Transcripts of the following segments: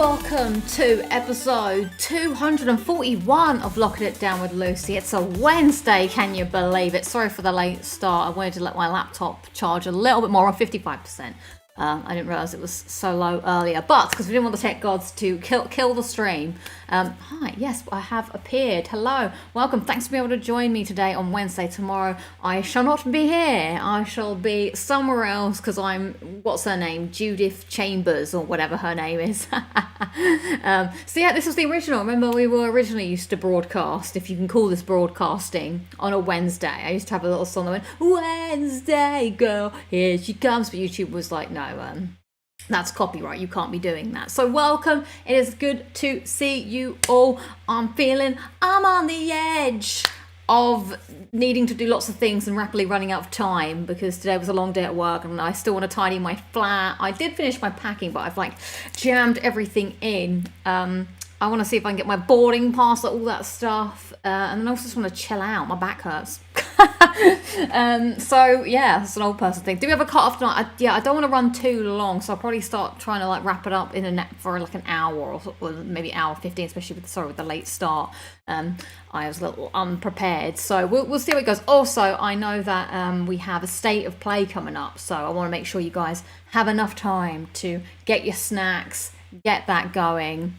welcome to episode 241 of Locking It Down with Lucy. It's a Wednesday, can you believe it? Sorry for the late start. I wanted to let my laptop charge a little bit more, on 55%. I didn't realise it was so low earlier, but because we didn't want the tech gods to kill the stream. Hi, yes, I have appeared. Hello, welcome. Thanks for being able to join me today on Wednesday. Tomorrow I shall not be here. I shall be somewhere else because I'm, what's her name? Judith Chambers or whatever her name is. So yeah, this was the original. Remember, we were originally used to broadcast, if you can call this broadcasting, on a Wednesday. I used to have a little song that went, Wednesday girl, here she comes, but YouTube was like, no, that's copyright, you can't be doing that. So welcome, it is good to see you all. I'm on the edge of needing to do lots of things and rapidly running out of time because today was a long day at work and I still want to tidy my flat. I did finish my packing, but I've like jammed everything in. I want to see if I can get my boarding pass, all that stuff, and then I also just want to chill out. My back hurts. So yeah, it's an old person thing. Do we have a cut-off tonight? I don't want to run too long, so I'll probably start trying to like wrap it up in for like an hour or maybe hour 15, especially with the late start. I was a little unprepared, so we'll see how it goes. Also, I know that we have a state of play coming up, so I want to make sure you guys have enough time to get your snacks, get that going.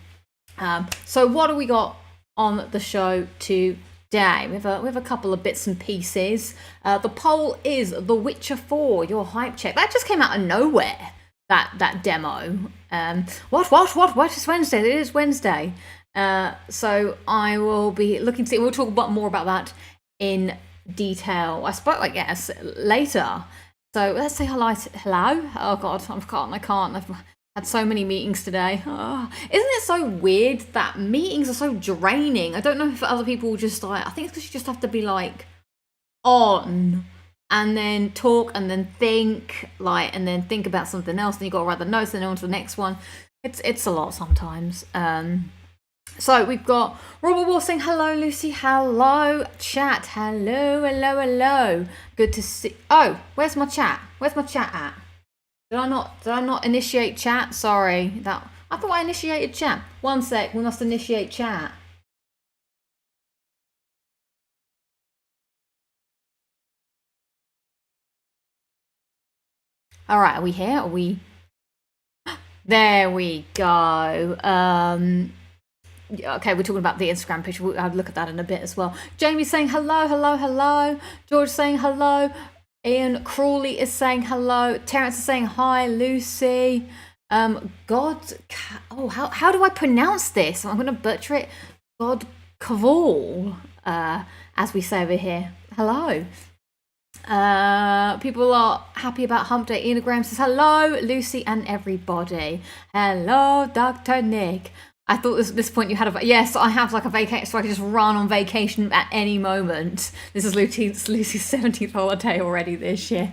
So what do we got on the show today? We have a couple of bits and pieces. The poll is The Witcher 4, your hype check. That just came out of nowhere, that demo. What? It's Wednesday. It is Wednesday. So I will be looking to see. We'll talk more about that in detail, I suppose, I guess, later. So let's say hello. Oh God, I can't. I've had so many meetings today. Oh, isn't it so weird that meetings are so draining? I don't know if other people just like, I think it's because you just have to be like on and then talk and then think and then think about something else. Then you got to write the notes and then on to the next one. It's a lot sometimes. So we've got Robert War saying hello, Lucy. Hello, chat. Hello. Good to see. Oh, where's my chat? Where's my chat at? Did I not initiate chat? Sorry. I thought I initiated chat. One sec, we must initiate chat. Alright, are we here? Are we? There we go. Okay, we're talking about the Instagram picture. I'll look at that in a bit as well. Jamie's saying hello. George saying hello. Ian Crawley is saying hello. Terence is saying hi, Lucy. How do I pronounce this? I'm going to butcher it. God Caval, as we say over here. Hello. People are happy about Hump Day. Enagram says hello, Lucy and everybody. Hello, Dr. Nick. I thought at this point you had yes, I have like a vacation, so I can just run on vacation at any moment. This is Lucy's 17th holiday already this year.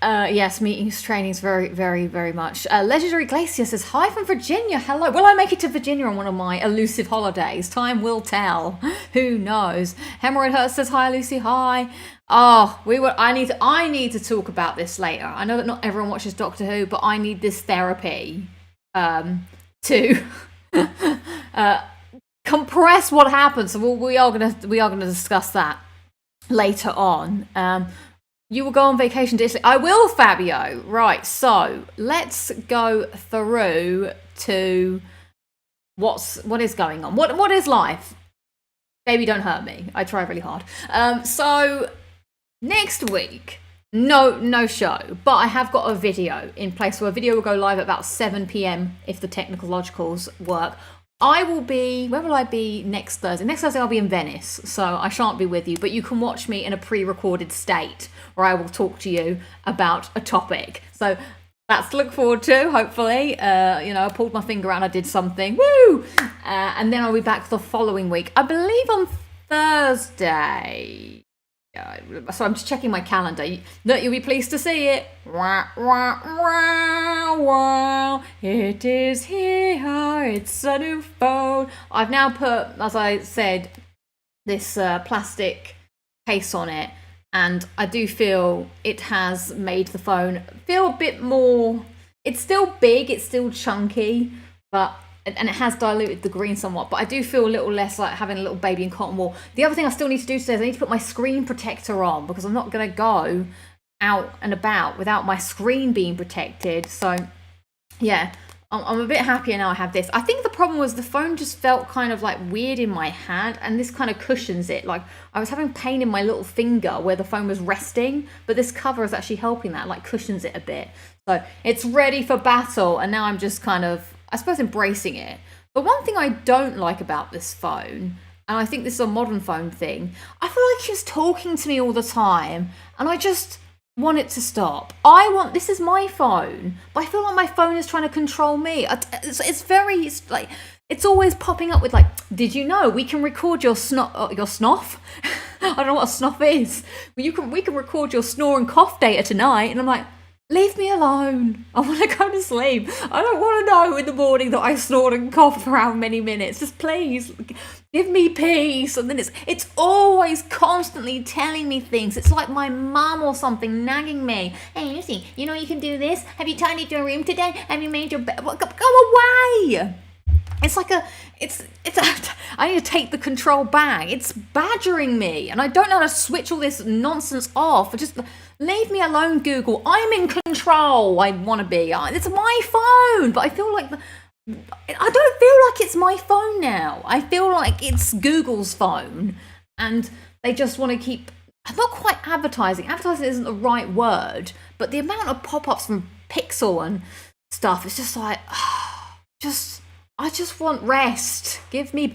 Yes, meetings, trainings, very, very, very much. Legendary Glacier says, hi from Virginia, hello. Will I make it to Virginia on one of my elusive holidays? Time will tell. Who knows? Hemorrhoid Hurt says, hi, Lucy, hi. Oh, I need to talk about this later. I know that not everyone watches Doctor Who, but I need this therapy to compress what happened. So we are gonna discuss that later on. You will go on vacation to Italy. I will, Fabio. Right, so let's go through to what is going on. What is life? Baby, don't hurt me. I try really hard. So next week, no show, but I have got a video in place. So a video will go live at about 7 p.m. if the technical logicals work. Where will I be next Thursday? Next Thursday I'll be in Venice, so I shan't be with you, but you can watch me in a pre-recorded state where I will talk to you about a topic. So that's to look forward to, hopefully. I pulled my finger out and I did something. Woo! And then I'll be back the following week. I believe on Thursday. So I'm just checking my calendar. You'll be pleased to see it. It is here. It's a new phone. I've now put, as I said, this plastic case on it, and I do feel it has made the phone feel a bit more it's still big, it's still chunky, but and it has diluted the green somewhat, but I do feel a little less like having a little baby in cotton wool. The other thing I still need to do today is I need to put my screen protector on because I'm not going to go out and about without my screen being protected. So yeah, I'm a bit happier now I have this. I think the problem was the phone just felt kind of like weird in my hand, and this kind of cushions it. Like I was having pain in my little finger where the phone was resting, but this cover is actually helping that, like cushions it a bit. So it's ready for battle, and now I'm just kind of, I suppose, embracing it. But one thing I don't like about this phone, and I think this is a modern phone thing, I feel like she's talking to me all the time, and I just want it to stop. This is my phone, but I feel like my phone is trying to control me. It's like, it's always popping up with like, did you know we can record your snoff? I don't know what a snoff is. We can record your snore and cough data tonight, and I'm like, leave me alone. I want to go to sleep. I don't want to know in the morning that I snored and coughed for how many minutes. Just please give me peace. And then it's always constantly telling me things. It's like my mum or something nagging me. Hey, Lucy, you know you can do this? Have you tidied your room today? Have you made your bed? Go away. It's like I need to take the control back. It's badgering me, and I don't know how to switch all this nonsense off. Just leave me alone, Google. I'm in control. I want to be. It's my phone, but I feel like I don't feel like it's my phone now. I feel like it's Google's phone, and they just want to keep. I'm not quite advertising. Advertising isn't the right word, but the amount of pop-ups from Pixel and stuff, it's just like, I just want rest. Give me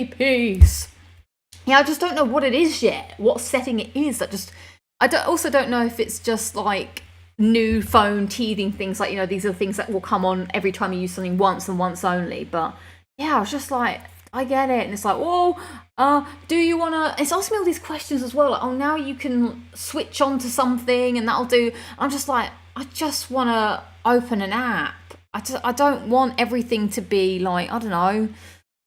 peace. Yeah, I just don't know what it is yet. What setting it is. I also don't know if it's just like new phone teething things. Like, you know, these are things that will come on every time you use something once and once only. But yeah, I was just like, I get it. And it's like, do you want to... It's asking me all these questions as well. Like, now you can switch on to something and that'll do... I'm just like, I just want to open an app. I don't want everything to be like, I don't know.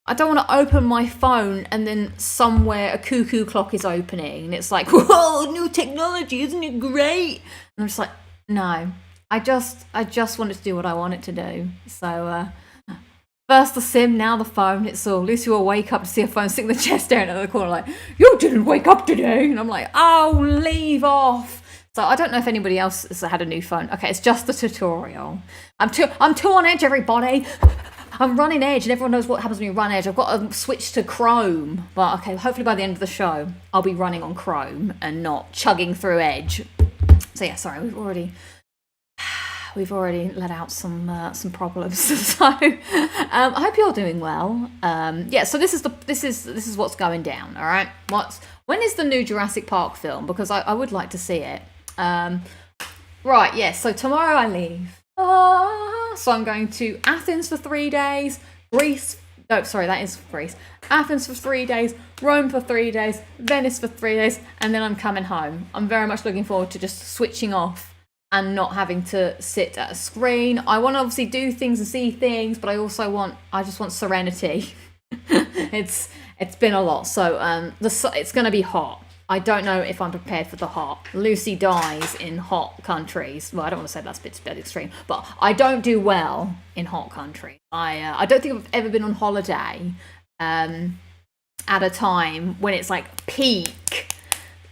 I don't want to open my phone and then somewhere a cuckoo clock is opening and it's like, whoa, new technology, isn't it great? And I'm just like, no. I just want it to do what I want it to do. So first the sim, now the phone. It's all Lucy will wake up to see her phone sitting in the chest down at the corner like, you didn't wake up today. And I'm like, oh, leave off. So I don't know if anybody else has had a new phone. Okay, it's just the tutorial. I'm too on edge, everybody. I'm running Edge, and everyone knows what happens when you run Edge. I've got to switch to Chrome. But okay, hopefully by the end of the show, I'll be running on Chrome and not chugging through Edge. So yeah, sorry, we've already let out some problems. So I hope you're doing well. Yeah, so this is what's going down. All right, when is the new Jurassic Park film? Because I would like to see it. Right, yes. So tomorrow I leave. So I'm going to Athens for 3 days, Greece. No, sorry, that is Greece. Athens for 3 days, Rome for 3 days, Venice for 3 days, and then I'm coming home. I'm very much looking forward to just switching off and not having to sit at a screen. I want to obviously do things and see things, but I just want serenity. It's been a lot. So it's going to be hot. I don't know if I'm prepared for the hot. Lucy dies in hot countries. Well, I don't want to say that's a bit extreme, but I don't do well in hot countries. I don't think I've ever been on holiday at a time when it's like peak.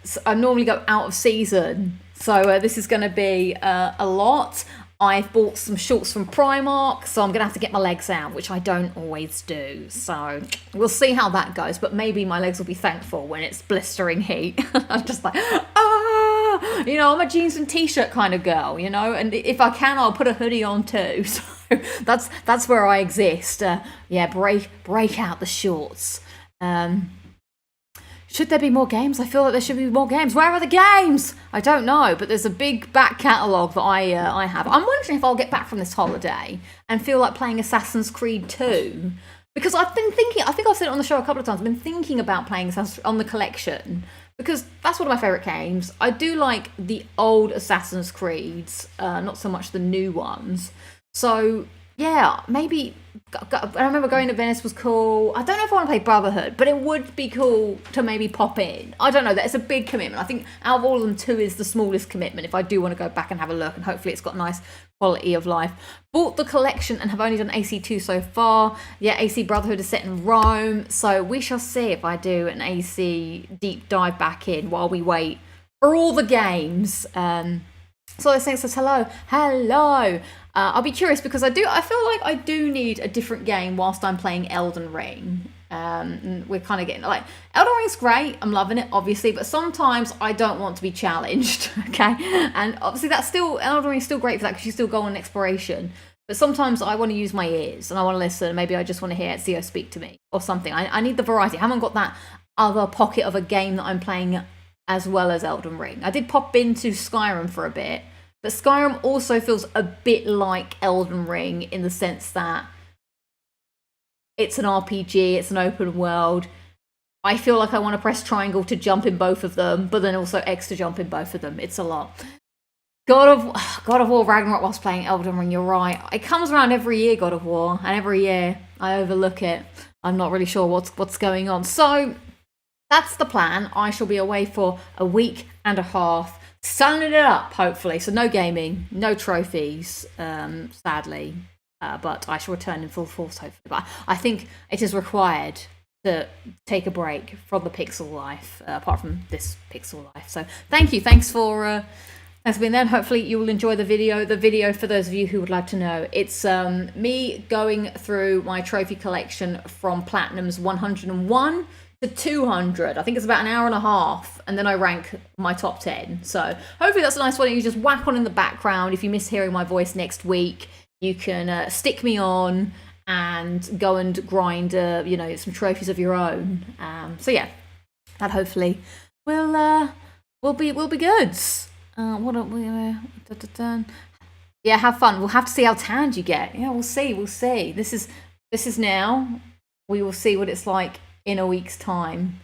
So I normally go out of season. So this is going to be a lot. I've bought some shorts from Primark, so I'm going to have to get my legs out, which I don't always do. So we'll see how that goes, but maybe my legs will be thankful when it's blistering heat. I'm just like, you know, I'm a jeans and t-shirt kind of girl, you know, and if I can, I'll put a hoodie on too. So that's where I exist. Yeah, break out the shorts. Should there be more games? I feel like there should be more games. Where are the games? I don't know, but there's a big back catalogue that I have. I'm wondering if I'll get back from this holiday and feel like playing Assassin's Creed 2. Because I've been thinking, I think I've said it on the show a couple of times, I've been thinking about playing Assassin's Creed on the collection. Because that's one of my favourite games. I do like the old Assassin's Creeds, not so much the new ones. So, yeah, maybe I remember going to Venice was cool. I don't know if I want to play Brotherhood, but it would be cool to maybe pop in. I don't know. It's a big commitment. I think out of all of them, 2 is the smallest commitment. If I do want to go back and have a look, and hopefully it's got nice quality of life. Bought the collection and have only done AC2 so far. Yeah, AC Brotherhood is set in Rome, so we shall see if I do an AC deep dive back in while we wait for all the games. So this thing says hello. I'll be curious because I feel like I do need a different game whilst I'm playing Elden Ring. We're kind of getting like, Elden Ring's great, I'm loving it obviously, but sometimes I don't want to be challenged. Okay, and obviously Elden Ring's still great for that because you still go on exploration, but sometimes I want to use my ears and I want to listen. Maybe I just want to hear Ezio speak to me or something. I need the variety. I haven't got that other pocket of a game that I'm playing as well as Elden Ring. I did pop into Skyrim for a bit, but Skyrim also feels a bit like Elden Ring in the sense that it's an RPG, it's an open world. I feel like I want to press triangle to jump in both of them, but then also X to jump in both of them. It's a lot. God of War Ragnarok whilst playing Elden Ring, you're right. It comes around every year, God of War, and every year I overlook it. I'm not really sure what's going on. So that's the plan. I shall be away for a week and a half, sunning it up, hopefully. So no gaming, no trophies, sadly. But I shall return in full force, hopefully. But I think it is required to take a break from the pixel life, apart from this pixel life. So thanks for being there. And hopefully you will enjoy the video. The video, for those of you who would like to know, it's me going through my trophy collection from Platinum's 101 to 200. I think it's about an hour and a half, and then I rank my top 10. So hopefully that's a nice one. You just whack on in the background. If you miss hearing my voice next week, you can stick me on and go and grind, some trophies of your own. So yeah, that hopefully will be good. Yeah, have fun. We'll have to see how tanned you get. Yeah, we'll see. This is now. We will see what it's like in a week's time.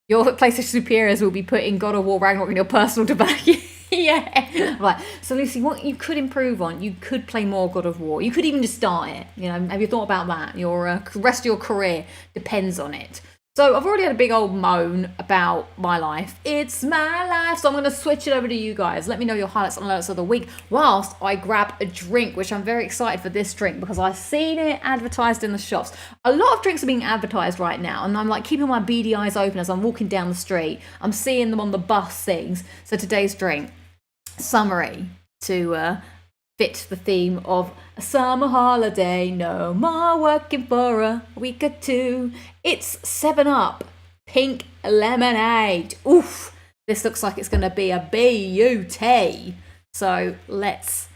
Your PlayStation superiors will be putting God of War Ragnarok in your personal debate. Yeah. Right. So Lucy, what you could improve on, you could play more God of War. You could even just start it. Have you thought about that? Your rest of your career depends on it. So I've already had a big old moan about my life. It's my life. So I'm going to switch it over to you guys. Let me know your highlights and alerts of the week whilst I grab a drink, which I'm very excited for this drink because I've seen it advertised in the shops. A lot of drinks are being advertised right now, and I'm like keeping my beady eyes open as I'm walking down the street. I'm seeing them on the bus things. So today's drink summary to fit the theme of a summer holiday, no more working for a week or two. It's 7-Up pink lemonade. Oof, this looks like it's going to be a beauty. So let's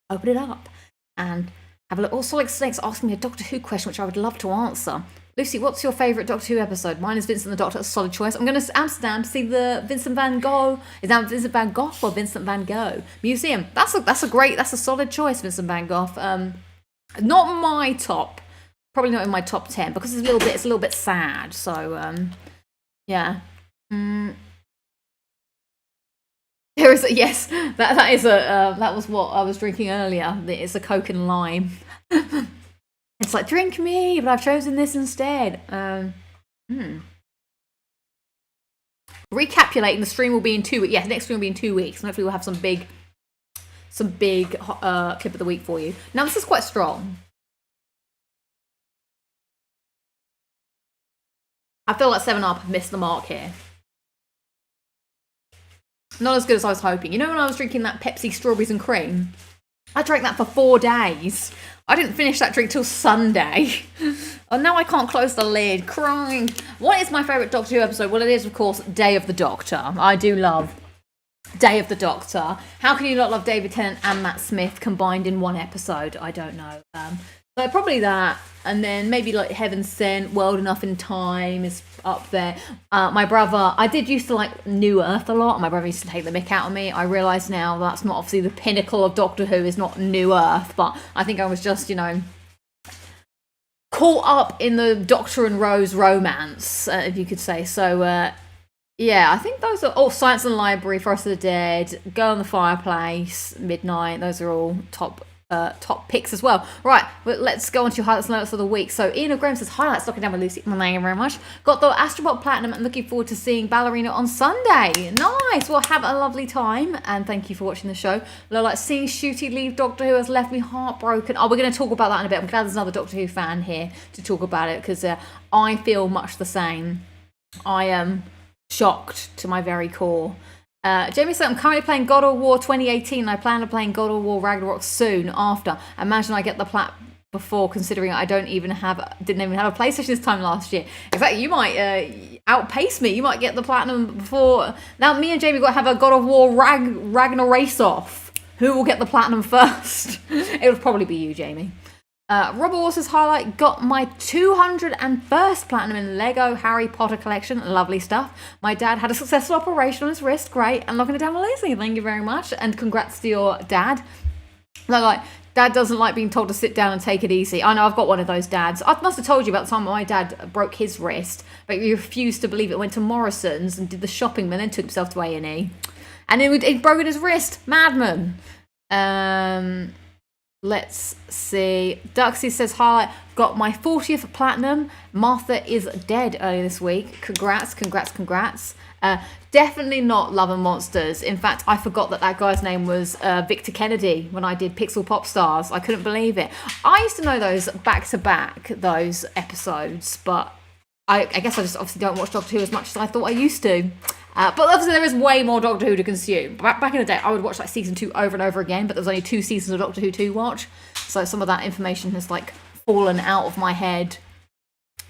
open it up and have a look. Also, like Snake's asking me a Doctor Who question, which I would love to answer. Lucy, what's your favourite Doctor Who episode? Mine is Vincent the Doctor, a solid choice. I'm going to Amsterdam to see the Vincent van Gogh. Is that Vincent van Gogh or Vincent van Gogh Museum? That's a solid choice, Vincent van Gogh. Not my top, probably not in my top 10 because it's a little bit sad. So yeah. There is yes, that was what I was drinking earlier. It's a Coke and lime. It's like, drink me, but I've chosen this instead. Recapitulating, the stream will be in 2 weeks. Yeah, the next stream will be in 2 weeks. And hopefully we'll have some big clip of the week for you. Now, this is quite strong. I feel like 7-Up have missed the mark here. Not as good as I was hoping. When I was drinking that Pepsi Strawberries and Cream, I drank that for 4 days. I didn't finish that drink till Sunday. Oh, now I can't close the lid. Crying. What is my favourite Doctor Who episode? Well, it is, of course, Day of the Doctor. I do love Day of the Doctor. How can you not love David Tennant and Matt Smith combined in one episode? I don't know. So probably that. And then maybe like Heaven Sent, World Enough in Time is up there. My brother, I did used to like New Earth a lot. My brother used to take the mick out of me. I realise now that's not obviously the pinnacle of Doctor Who is not New Earth, but I think I was just, caught up in the Doctor and Rose romance, if you could say. So, yeah, I think those are all Science and the Library, Forest of the Dead, Girl in the Fireplace, Midnight. Those are all top top picks as well. Right, well, let's go on to your highlights and lowlights of the week. So Ian O'Graham says, highlights, Locking Down with Lucy. Well, thank you very much. Got the Astrobot Platinum and looking forward to seeing Ballerina on Sunday. Nice. Well, have a lovely time and thank you for watching the show. Lowlights, seeing Shooty leave Doctor Who has left me heartbroken. Oh, we're going to talk about that in a bit. I'm glad there's another Doctor Who fan here to talk about it because I feel much the same. I am shocked to my very core. Jamie said, I'm currently playing God of War 2018 and I plan on playing God of War Ragnarok soon after. Imagine I get the plat before, considering I didn't even have a PlayStation this time last year. In fact, you might outpace me. You might get the platinum before. Now, me and Jamie got to have a God of War Ragnar race off. Who will get the platinum first? It would probably be you, Jamie. Robert Waters' highlight, got my 201st platinum in Lego Harry Potter collection. Lovely stuff. My dad had a successful operation on his wrist. Great. And Locking It Down with Lucy. Thank you very much. And congrats to your dad. Like, dad doesn't like being told to sit down and take it easy. I know, I've got one of those dads. I must have told you about the time my dad broke his wrist, but he refused to believe it. Went to Morrison's and did the shopping, and then took himself to A&E. And he'd broken his wrist. Madman. Let's see. Duxie says, highlight, got my 40th platinum. Martha is dead earlier this week. Congrats. Definitely not Love and Monsters. In fact, I forgot that guy's name was Victor Kennedy when I did Pixel Pop Stars. I couldn't believe it. I used to know those back to back, those episodes, but I guess I just obviously don't watch Doctor Who as much as I thought I used to. But obviously there is way more Doctor Who to consume. Back in the day, I would watch like season 2 over and over again, but there was only 2 seasons of Doctor Who to watch. So some of that information has like fallen out of my head.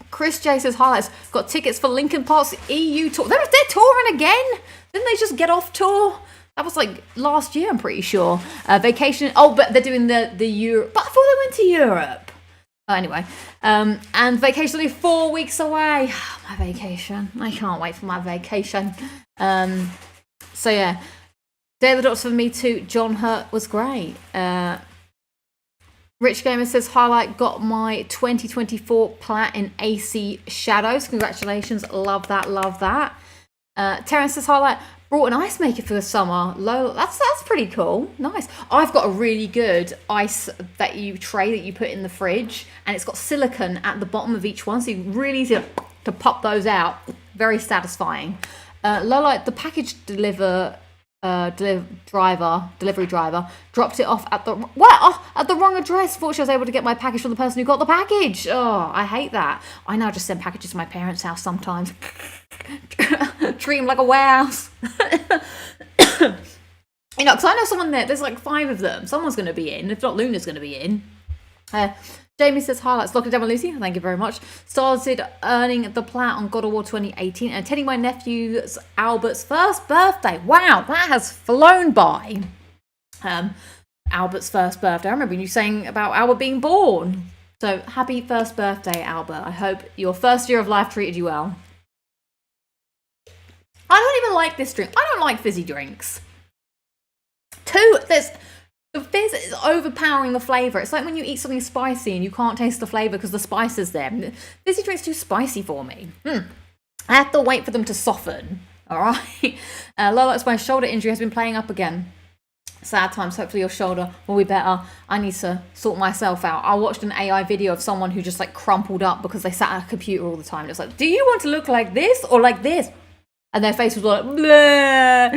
Chris J says, highlights, got tickets for Linkin Park's EU tour. They're touring again? Didn't they just get off tour? That was like last year, I'm pretty sure. Vacation. Oh, but they're doing the Europe. But I thought they went to Europe. Anyway, and vacation only 4 weeks away. My vacation. I can't wait for my vacation. So yeah, Day of the Doctor for me too. John Hurt was great. Rich Gamer says, highlight, got my 2024 plat in AC Shadows. Congratulations. Love that. Terrence says, highlight, brought an ice maker for the summer. That's pretty cool. Nice. I've got a really good ice tray that you put in the fridge, and it's got silicone at the bottom of each one, so you really easy to pop those out. Very satisfying. Lowlight, the package delivery driver dropped it off at the wrong address. Fortunately, I was able to get my package from the person who got the package. Oh, I hate that. I now just send packages to my parents' house sometimes. Treat them like a warehouse. You know, because I know someone there's like 5 of them. Someone's going to be in. If not, Luna's going to be in. Jamie says, highlights, Locking Down with Lucy. Thank you very much. Started earning the plat on God of War 2018 and attending my nephew's Albert's first birthday. Wow, that has flown by. Albert's first birthday. I remember you saying about Albert being born. So happy first birthday, Albert. I hope your first year of life treated you well. I don't even like this drink. I don't like fizzy drinks. The fizz is overpowering the flavour. It's like when you eat something spicy and you can't taste the flavour because the spice is there. Fizzy drink's too spicy for me. I have to wait for them to soften. Alright? Lola's my shoulder injury has been playing up again. Sad times. Hopefully your shoulder will be better. I need to sort myself out. I watched an AI video of someone who just like crumpled up because they sat at a computer all the time. It was like, do you want to look like this or like this? And their face was like, bleh,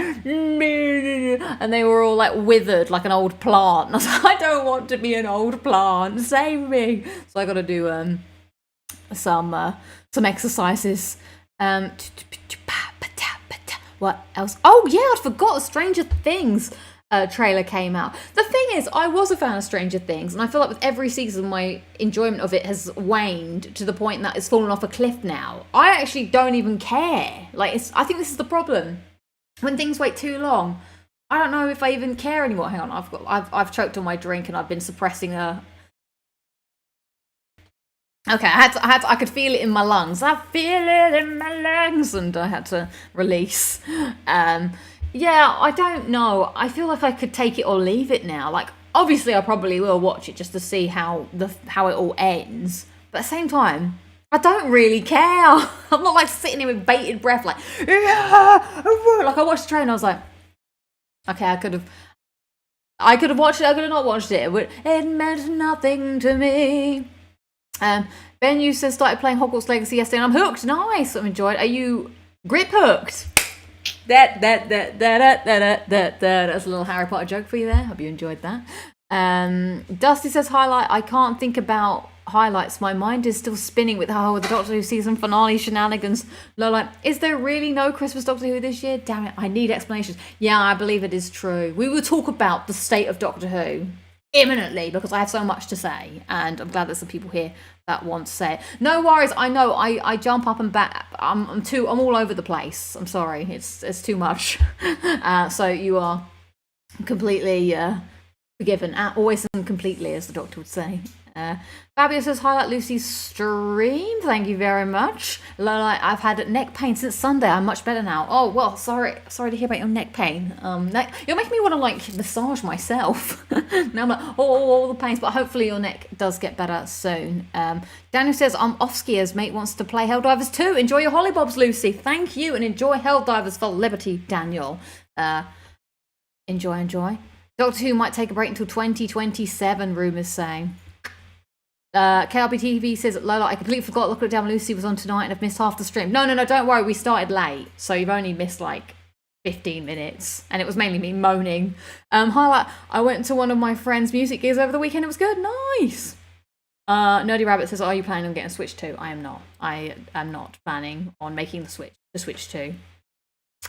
and they were all like withered like an old plant. And I was like, I don't want to be an old plant. Save me. So I got to do some exercises. What else? Oh yeah, I forgot Stranger Things trailer came out. The thing is, I was a fan of Stranger Things, and I feel like with every season my enjoyment of it has waned to the point that it's fallen off a cliff now. I actually don't even care. Like, I think this is the problem. When things wait too long, I don't know if I even care anymore. Hang on, I've choked on my drink and I've been suppressing a. Okay, I could feel it in my lungs. I feel it in my lungs, and I had to release. Yeah, I don't know. I feel like I could take it or leave it now. Like, obviously, I probably will watch it just to see how it all ends. But at the same time, I don't really care. I'm not like sitting here with bated breath, like, yeah! Like I watched the trailer and I was like, okay, I could have watched it, I could have not watched it. It meant nothing to me. Ben, you says started playing Hogwarts Legacy yesterday and I'm hooked. Nice, I'm enjoyed. Are you grip hooked? That's a little Harry Potter joke for you there. Hope you enjoyed that. Dusty says highlight. I can't think about highlights. My mind is still spinning with the Doctor Who season finale shenanigans. Lola, is there really no Christmas Doctor Who this year? Damn it, I need explanations. Yeah, I believe it is true. We will talk about the state of Doctor Who imminently because I have so much to say, and I'm glad there's some people here that want to say it. No worries. I know I jump up and back. I'm all over the place. I'm sorry. It's too much. So you are completely forgiven. Always and completely, as the Doctor would say. Fabio says highlight Lucy's stream. Thank you very much. Lola, I've had neck pain since Sunday. I'm much better now. Oh well, sorry to hear about your neck pain. You're making me want to like massage myself. Now I'm like, all the pains, but hopefully your neck does get better soon. Daniel says I'm off skiers. Mate wants to play Helldivers too. Enjoy your hollybobs, Lucy. Thank you, and enjoy Helldivers for Liberty, Daniel. Enjoy. Doctor Who might take a break until 2027. Rumours saying. KLB TV says, Lola, I completely forgot Look at Down Lucy was on tonight and I've missed half the stream. No, don't worry, we started late, so you've only missed like 15 minutes, and it was mainly me moaning. Highlight, I went to one of my friend's music gigs over the weekend, it was good, nice. Nerdy Rabbit says, are you planning on getting a Switch 2? I am not. I am not planning on making the Switch 2.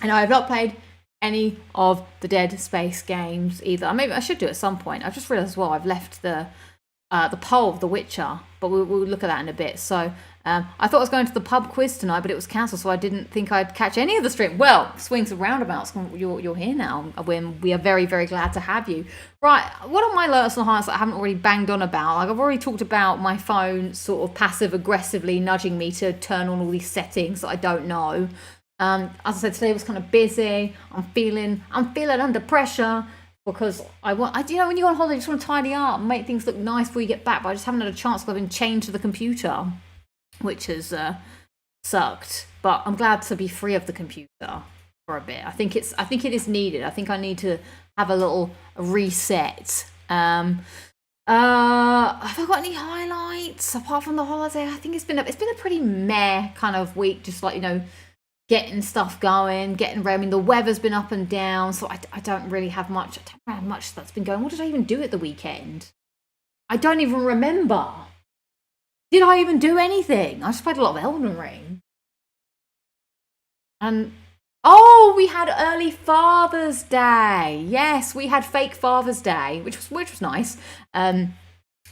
And I have not played any of the Dead Space games either. Maybe I should do it at some point. I've just realised as well, I've left the poll of The Witcher, but we'll look at that in a bit. So I thought I was going to the pub quiz tonight, but it was cancelled, so I didn't think I'd catch any of the stream. Well, swings and roundabouts, you're here now, when we are very, very glad to have you. Right, what are my alerts and highlights that I haven't already banged on about? Like I've already talked about my phone sort of passive-aggressively nudging me to turn on all these settings that I don't know. As I said, today was kind of busy. I'm feeling under pressure. Because when you go on holiday, you just want to tidy up and make things look nice before you get back. But I just haven't had a chance because I've been chained to the computer, which has sucked. But I'm glad to be free of the computer for a bit. I think it is needed. I think I need to have a little reset. Have I got any highlights apart from the holiday? I think it's been a pretty meh kind of week. Just like getting stuff going, getting ready. I mean, the weather's been up and down, so I don't really have much. I don't have much that's been going. What did I even do at the weekend? I don't even remember. Did I even do anything? I just played a lot of Elden Ring. And we had early Father's Day. Yes, we had fake Father's Day, which was nice.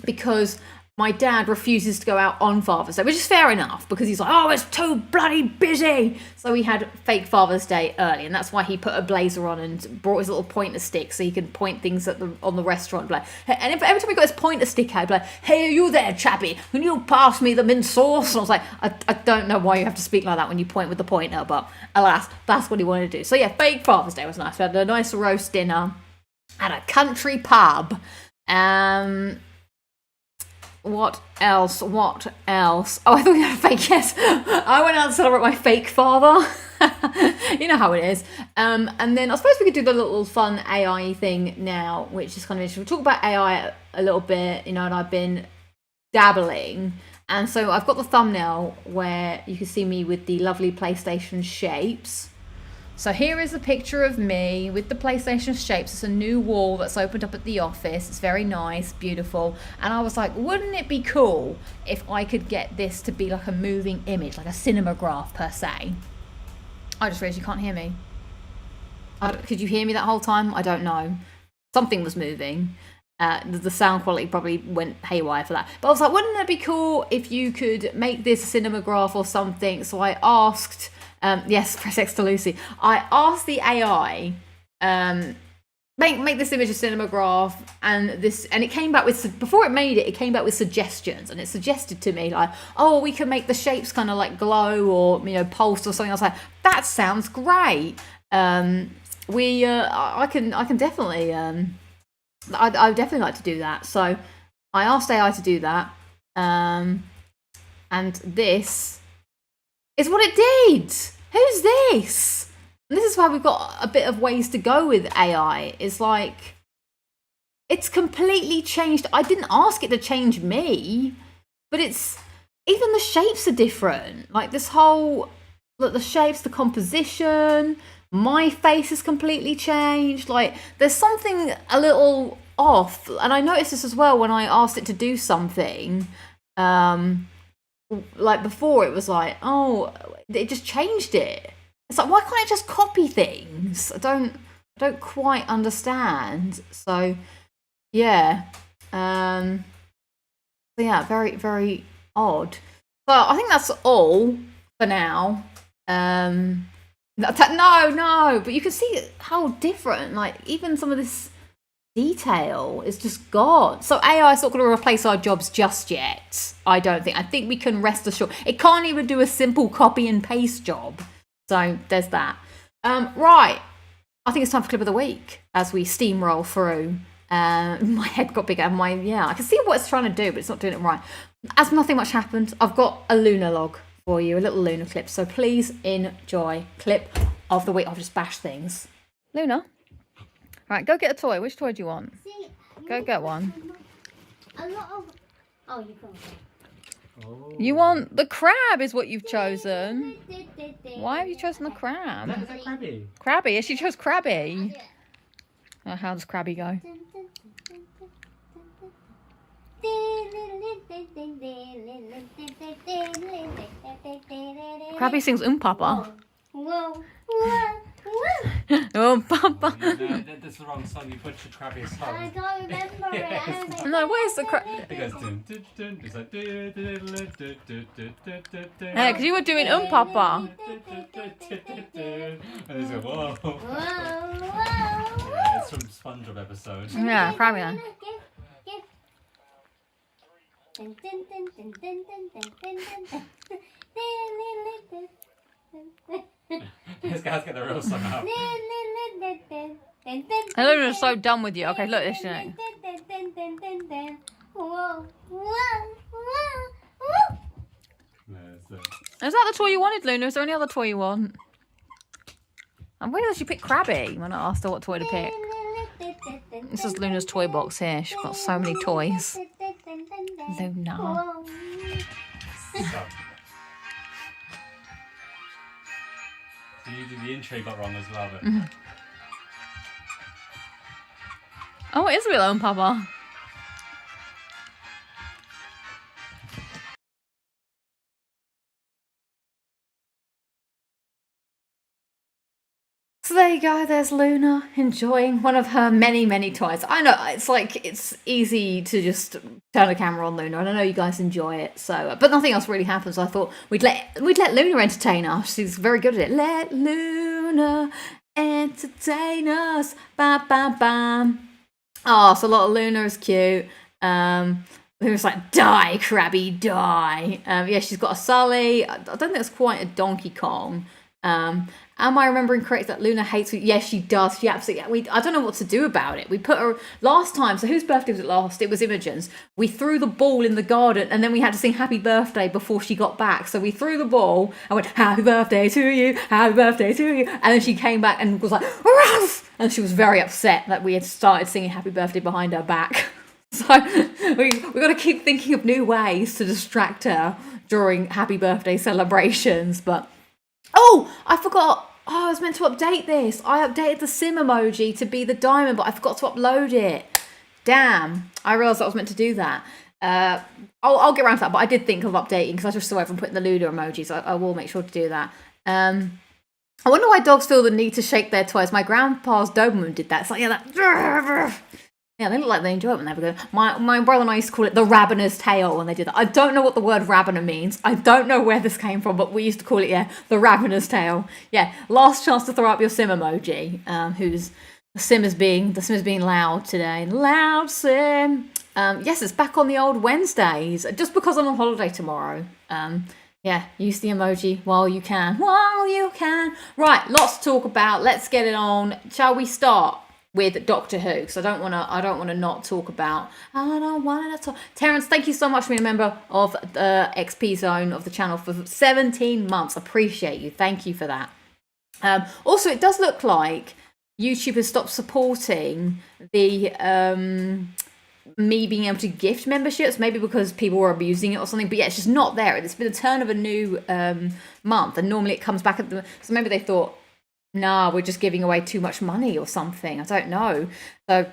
Because my dad refuses to go out on Father's Day, which is fair enough because he's like, oh, it's too bloody busy. So we had fake Father's Day early, and that's why he put a blazer on and brought his little pointer stick so he can point things on the restaurant. And every time he got his pointer stick out, he'd be like, hey, are you there, chappie? Can you pass me the mint sauce? And I was like, I don't know why you have to speak like that when you point with the pointer, but alas, that's what he wanted to do. So yeah, fake Father's Day was nice. We had a nice roast dinner at a country pub. What else? Oh, I thought we had a fake, yes. I went out to celebrate my fake father. You know how it is. And then I suppose we could do the little fun AI thing now, which is kind of interesting. We'll talk about AI a little bit, and I've been dabbling. And so I've got the thumbnail where you can see me with the lovely PlayStation shapes. So here is a picture of me with the PlayStation shapes. It's a new wall that's opened up at the office. It's very nice, beautiful. And I was like, wouldn't it be cool if I could get this to be like a moving image, like a cinematograph per se? I just realized you can't hear me. Could you hear me that whole time? I don't know. Something was moving. The sound quality probably went haywire for that. But I was like, wouldn't it be cool if you could make this a cinematograph or something? So I asked... yes, press X to Lucy. I asked the AI, make this image a cinematograph, and it came back with, before it made it, came back with suggestions, and it suggested to me like, oh, we can make the shapes kind of like glow or pulse or something. I was like, that sounds great. I can definitely, I definitely like to do that. So I asked AI to do that, and this is what it did. Who's this? And this is why we've got a bit of ways to go with AI. It's like, It's completely changed. I didn't ask it to change me, but it's even the shapes are different. Like this whole, look, the shapes, the composition, my face is completely changed. Like there's something a little off, and I noticed this as well when I asked it to do something. Like before, it was like, oh, it just changed it. It's like, why can't it just copy things? I don't quite understand. So yeah, yeah, very very odd. So I think that's all for now. No, but you can see how different, like even some of this detail is just gone. So AI is not going to replace our jobs just yet. I don't think. I think we can rest assured. It can't even do a simple copy and paste job. So there's that. Right. I think it's time for clip of the week as we steamroll through. My head got bigger. I can see what it's trying to do, but it's not doing it right. As nothing much happened, I've got a Luna log for you, a little Luna clip. So please enjoy clip of the week. I'll just bash things. Luna. Right, go get a toy. Which toy do you want? Go get one. A lot of... Oh, you can't. Oh. You want the crab is what you've chosen. Why have you chosen the crab? Is that Crabby? Crabby? Yes, she chose Crabby. Oh, how does Crabby go? Crabby sings Papa. Whoa. Oh, Papa. No, that's the wrong song. You put your Crabby song. I don't remember it. No, where's the crab? It goes dun, dun, dun. It's like Yeah, because you were doing Papa. And it's like, whoa. Whoa. Yeah, it's from SpongeBob episode. Yeah, Crabby then. This guy's got the real song out. Luna's so done with you. Okay, look, listen. Is that the toy you wanted, Luna? Is there any other toy you want? I'm weird that she picked Crabby when I asked her what toy to pick. This is Luna's toy box here. She's got so many toys. Luna. So you did the intro got wrong as well, but... Oh, it is real own Papa. So there you go, there's Luna enjoying one of her many, many toys. I know, it's like, it's easy to just turn a camera on Luna, and I know you guys enjoy it, so, but nothing else really happens. I thought we'd let Luna entertain us. She's very good at it. Let Luna entertain us. Bam, bam, bam. Oh, so a lot of Luna is cute. Luna's like, die, Crabby, die. Yeah, she's got a Sully. I don't think it's quite a Donkey Kong. Am I remembering correct that Luna hates me? Yes, she does. She absolutely. I don't know what to do about it. We put her last time. So whose birthday was it last? It was Imogen's. We threw the ball in the garden, and then we had to sing Happy Birthday before she got back. So we threw the ball and went Happy Birthday to you, Happy Birthday to you, and then she came back and was like, Ruff! And she was very upset that we had started singing Happy Birthday behind her back. So we got to keep thinking of new ways to distract her during Happy Birthday celebrations, but. Oh, I forgot. Oh, I was meant to update this. I updated the sim emoji to be the diamond, but I forgot to upload it. Damn. I realised I was meant to do that. I'll get around to that, but I did think of updating because I just saw everyone putting the Luna emojis. So I will make sure to do that. I wonder why dogs feel the need to shake their toys. My grandpa's Doberman did that. It's like, yeah, that... Yeah, they look like they enjoy it when they go. My brother and I used to call it the Ravener's tail when they did that. I don't know what the word Ravener means. I don't know where this came from, but we used to call it, yeah, the Ravener's tail. Yeah, last chance to throw up your sim emoji. The sim is being loud today. Loud sim. Yes, it's back on the old Wednesdays. Just because I'm on holiday tomorrow. Yeah, use the emoji while you can. While you can. Right, lots to talk about. Let's get it on. Shall we start with Doctor Who? Because I don't want to not talk about. I don't want to talk. Terence, thank you so much for being a member of the XP Zone of the channel for 17 months. Appreciate you. Thank you for that. Also, it does look like YouTube has stopped supporting the me being able to gift memberships, maybe because people were abusing it or something. But yeah, it's just not there. It's been a turn of a new month, and normally it comes back at the. So maybe they thought, nah, we're just giving away too much money or something. I don't know. So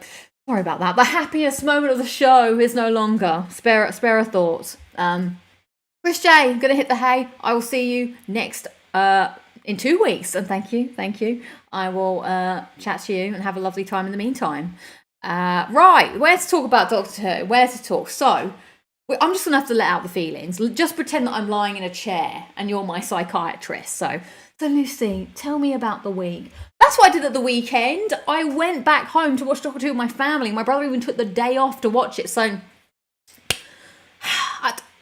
sorry about that. The happiest moment of the show is no longer. Spare a thought. Chris J, gonna hit the hay. I will see you next in 2 weeks, and thank you. I will chat to you and have a lovely time in the meantime. Right, where to talk about Doctor Who? Where to talk? So, I'm just gonna have to let out the feelings. Just pretend that I'm lying in a chair and you're my psychiatrist. So Lucy, tell me about the week. That's what I did at the weekend. I went back home to watch Doctor Who with my family. My brother even took the day off to watch it. So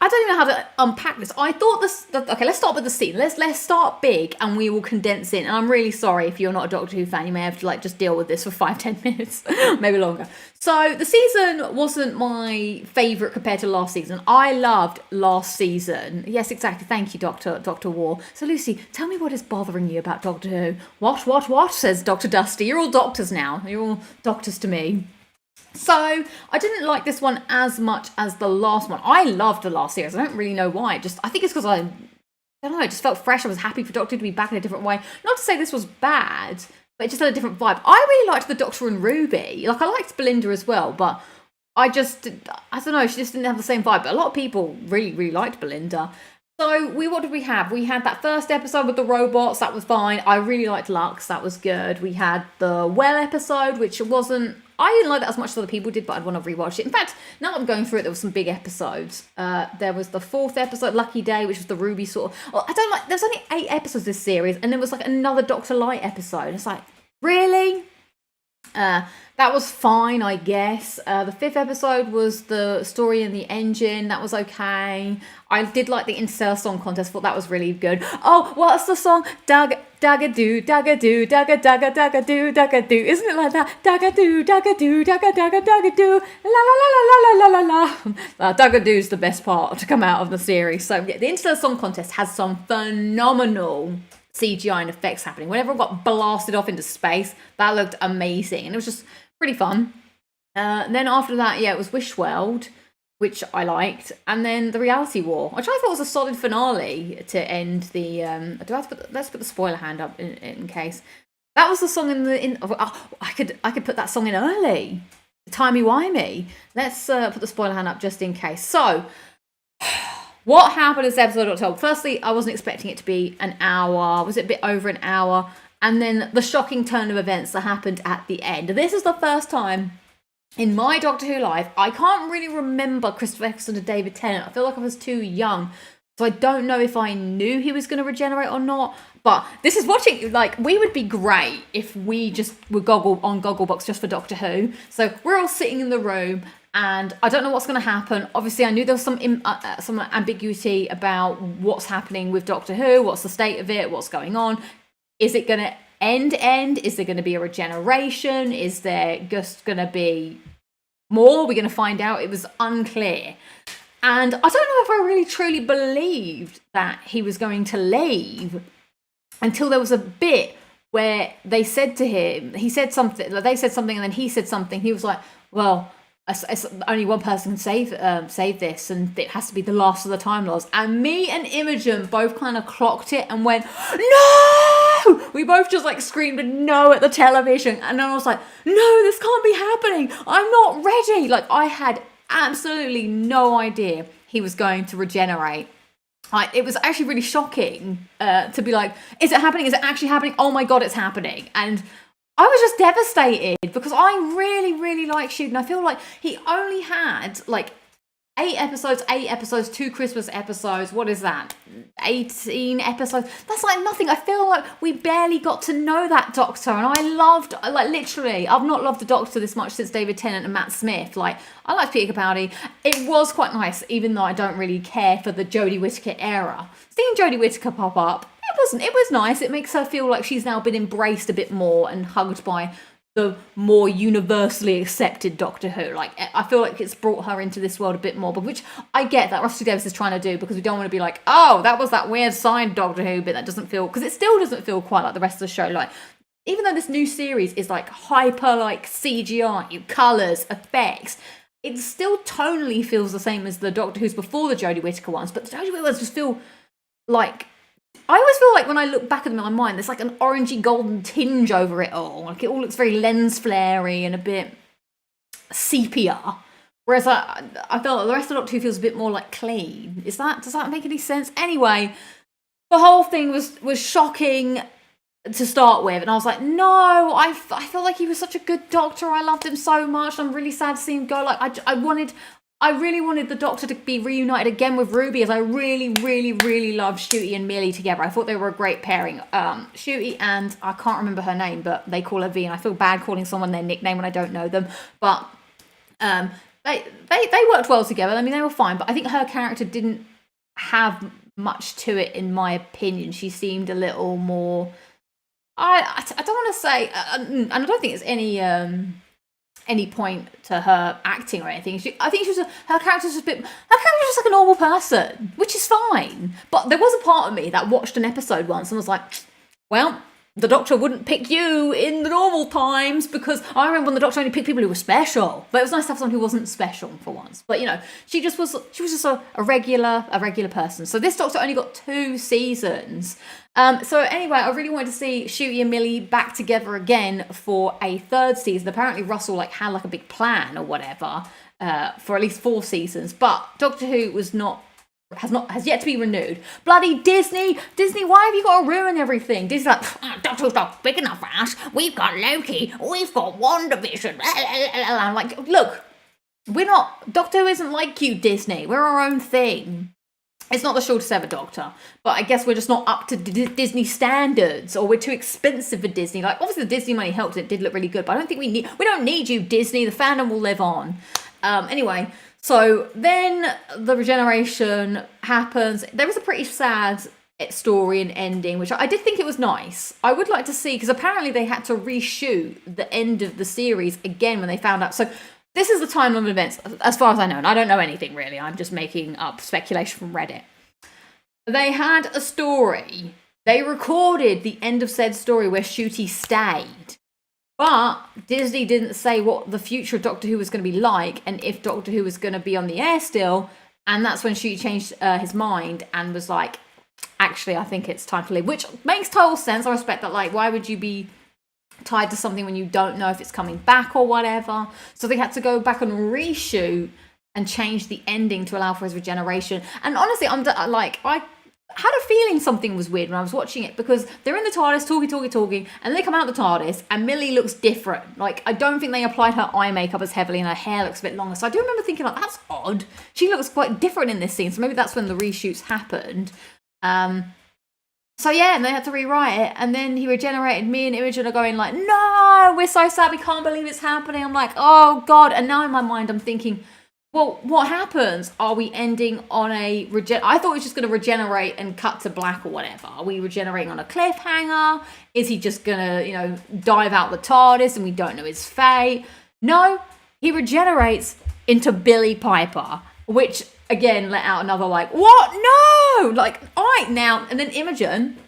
I don't even know how to unpack this. I thought okay, let's start with the scene. Let's start big and we will condense in. And I'm really sorry if you're not a Doctor Who fan. You may have to like just deal with this for 5-10 minutes, maybe longer. So the season wasn't my favourite compared to last season. I loved last season. Yes, exactly. Thank you, Dr. War. So Lucy, tell me what is bothering you about Doctor Who. What? Says Dr. Dusty. You're all doctors now. You're all doctors to me. So I didn't like this one as much as the last one. I loved the last series. I don't really know why. I think it's because I don't know. It just felt fresh. I was happy for Doctor to be back in a different way. Not to say this was bad, but it just had a different vibe. I really liked the Doctor and Ruby. Like I liked Belinda as well, but I don't know. She just didn't have the same vibe. But a lot of people really, really liked Belinda. So what did we have? We had that first episode with the robots. That was fine. I really liked Lux. That was good. We had the Well episode, which wasn't. I didn't like that as much as other people did, but I'd want to rewatch it. In fact, now that I'm going through it, there were some big episodes. There was the 4th episode, Lucky Day, which was the Ruby sort of. Oh, I don't like. There's only 8 episodes this series, and there was like another Doctor Light episode. It's like, really? That was fine, I guess. The 5th episode was the story in the engine. That was okay. I did like the Interstellar Song Contest. Thought that was really good. Oh, what's the song? Dagga-doo, dagga-doo, dagga-dagga-dagga-doo, dagga-doo. Isn't it like that? Dagga-doo, dagga-doo, dagga-dagga-dagga-doo. La-la-la-la-la-la-la-la. Dagga-doo's the best part to come out of the series. So, yeah, the Interstellar Song Contest has some phenomenal CGI and effects happening. Whenever it got blasted off into space, that looked amazing. And it was just pretty fun. Then after that, yeah, it was Wish World, which I liked. And then the Reality War, which I thought was a solid finale to end the... let's put the spoiler hand up in case. That was the song I could put that song in early. Timey-wimey. Let's put the spoiler hand up just in case. So... what happened in this episode of Doctor Who? Firstly, I wasn't expecting it to be an hour. Was it a bit over an hour? And then the shocking turn of events that happened at the end. This is the first time in my Doctor Who life, I can't really remember Christopher Eccleston and David Tennant. I feel like I was too young. So I don't know if I knew he was going to regenerate or not. But this is watching, like, we would be great if we just were on Gogglebox just for Doctor Who. So we're all sitting in the room. And I don't know what's going to happen. Obviously, I knew there was some ambiguity about what's happening with Doctor Who, what's the state of it, what's going on. Is it going to end? Is there going to be a regeneration? Is there just going to be more? We're going to find out. It was unclear. And I don't know if I really truly believed that he was going to leave until there was a bit where they said to him, they said something, and then he said something. He was like, well... only one person can save this, and it has to be the last of the Time Lords. And me and Imogen both kind of clocked it and went, no! We both just like screamed no at the television. And then I was like, no, this can't be happening. I'm not ready. Like, I had absolutely no idea he was going to regenerate. It was actually really shocking to be like, is it happening? Is it actually happening? Oh my God, it's happening. And I was just devastated because I really, really like Shuden. I feel like he only had like 8 episodes, 2 Christmas episodes. What is that? 18 episodes. That's like nothing. I feel like we barely got to know that Doctor. And I loved, like literally, I've not loved the Doctor this much since David Tennant and Matt Smith. Like, I liked Peter Capaldi. It was quite nice, even though I don't really care for the Jodie Whittaker era. Seeing Jodie Whittaker pop up, it was nice. It makes her feel like she's now been embraced a bit more and hugged by the more universally accepted Doctor Who. Like, I feel like it's brought her into this world a bit more, but which I get that Rusty Davis is trying to do, because we don't want to be like, oh, that was that weird side Doctor Who bit that doesn't feel, because it still doesn't feel quite like the rest of the show. Like, even though this new series is like hyper like CGI, colours, effects, it still tonally feels the same as the Doctor Who's before the Jodie Whittaker ones, but the Jodie Whittaker ones just feel like, I always feel like when I look back at them in my mind, there's like an orangey golden tinge over it all. Like it all looks very lens flary and a bit sepia. Whereas I feel like the rest of Doctor Who feels a bit more like clean. Does that make any sense? Anyway, the whole thing was shocking to start with, and I was like, no, I felt like he was such a good Doctor. I loved him so much. I'm really sad to see him go. Like I really wanted the Doctor to be reunited again with Ruby, as I really, really, really loved Shooty and Millie together. I thought they were a great pairing. Shooty and I can't remember her name, but they call her V, and I feel bad calling someone their nickname when I don't know them. But they worked well together. I mean, they were fine, but I think her character didn't have much to it, in my opinion. She seemed a little more. I don't want to say, and I don't think it's any point to her acting or anything. I think her character's just like a normal person, which is fine. But there was a part of me that watched an episode once and was like, well, the Doctor wouldn't pick you in the normal times, because I remember when the Doctor only picked people who were special. But it was nice to have someone who wasn't special for once. But she was just a regular person. So this Doctor only got 2 seasons. So anyway, I really wanted to see Shooty and Millie back together again for a 3rd season. Apparently Russell had a big plan or whatever for at least 4 seasons. But Doctor Who has yet to be renewed. Bloody Disney, why have you got to ruin everything? Disney's like, Doctor Who's not big enough for us. We've got Loki. We've got WandaVision. I'm like, look, we're not. Doctor Who isn't like you, Disney. We're our own thing. It's not the shortest ever Doctor, but I guess we're just not up to Disney standards, or we're too expensive for Disney. Like, obviously the Disney money helped; it did look really good, but I don't think we don't need you, Disney. The fandom will live on. Anyway, so then the regeneration happens. There was a pretty sad story and ending, which I did think it was nice. I would like to see, because apparently they had to reshoot the end of the series again when they found out. So this is the timeline of events, as far as I know, and I don't know anything really. I'm just making up speculation from Reddit. They had a story. They recorded the end of said story where Shooty stayed. But Disney didn't say what the future of Doctor Who was going to be like, and if Doctor Who was going to be on the air still. And that's when Shooty changed his mind and was like, actually, I think it's time to leave. Which makes total sense. I respect that. Like, why would you be tied to something when you don't know if it's coming back or whatever? So they had to go back and reshoot and change the ending to allow for his regeneration. And honestly, I had a feeling something was weird when I was watching it, because they're in the TARDIS talking, and they come out the TARDIS and Millie looks different. Like, I don't think they applied her eye makeup as heavily, and her hair looks a bit longer. So I do remember thinking, like, that's odd. She looks quite different in this scene. So maybe that's when the reshoots happened. So yeah, and they had to rewrite it, and then he regenerated. Me and Imogen are going like, no, we're so sad, we can't believe it's happening. I'm like, oh God. And now in my mind I'm thinking, well, what happens? Are we ending on I thought he was just going to regenerate and cut to black or whatever. Are we regenerating on a cliffhanger? Is he just going to, dive out the TARDIS and we don't know his fate? No, he regenerates into Billy Piper, which again let out another like, what? No! Like, all right now. And then Imogen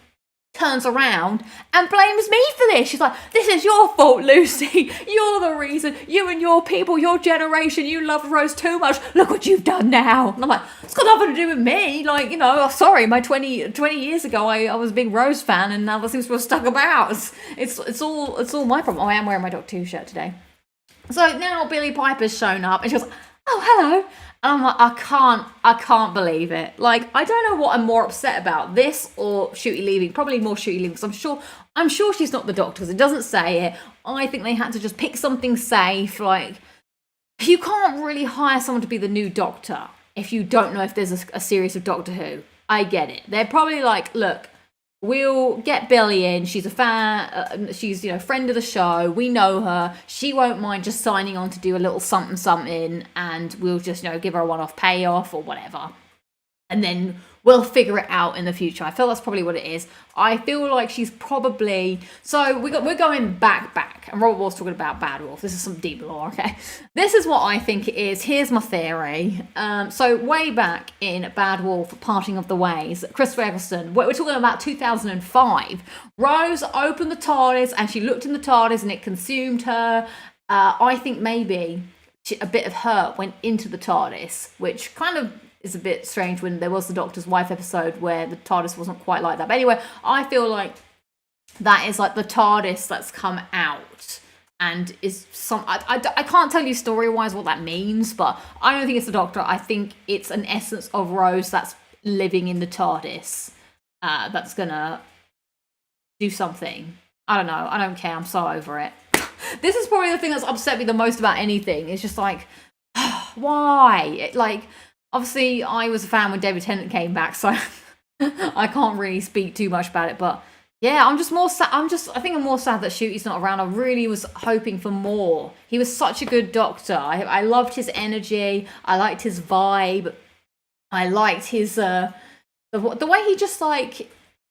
turns around and blames me for this. She's like, this is your fault, Lucy. You're the reason. You and your people, your generation, you love Rose too much. Look what you've done now. And I'm like, it's got nothing to do with me. Like, sorry, my 20 years ago, I was a big Rose fan, and now that seems to have stuck about. It's all my problem. Oh, I am wearing my Doctor Who shirt today. So now Billy Piper's shown up, and she goes, oh, hello. And I'm like, I can't believe it. Like, I don't know what I'm more upset about, this or Shooty leaving. Probably more Shooty leaving, because I'm sure she's not the Doctor, because it doesn't say it. I think they had to just pick something safe. Like, you can't really hire someone to be the new Doctor if you don't know if there's a series of Doctor Who. I get it. They're probably like, look, we'll get Billy in. She's a fan. She's, friend of the show. We know her. She won't mind just signing on to do a little something, and we'll just, give her a one-off payoff or whatever. and then we'll figure it out in the future. I feel that's probably what it is. I feel like she's probably... So we're going back, and Robert Wolf's talking about Bad Wolf. This is some deep lore, okay? This is what I think it is. Here's my theory. So way back in Bad Wolf, Parting of the Ways, Christopher Eccleston, we're talking about 2005. Rose opened the TARDIS, and she looked in the TARDIS, and it consumed her. I think maybe a bit of her went into the TARDIS, which kind of is a bit strange when there was the Doctor's Wife episode where the TARDIS wasn't quite like that. But anyway, I feel like that is like the TARDIS that's come out and is some... I can't tell you story-wise what that means, but I don't think it's the Doctor. I think it's an essence of Rose that's living in the TARDIS that's gonna do something. I don't know. I don't care. I'm so over it. This is probably the thing that's upset me the most about anything. It's just like, why? Obviously, I was a fan when David Tennant came back, so I can't really speak too much about it. But yeah, I'm just more sad. I think I'm more sad that Shooty's not around. I really was hoping for more. He was such a good Doctor. I loved his energy. I liked his vibe. I liked his the way he just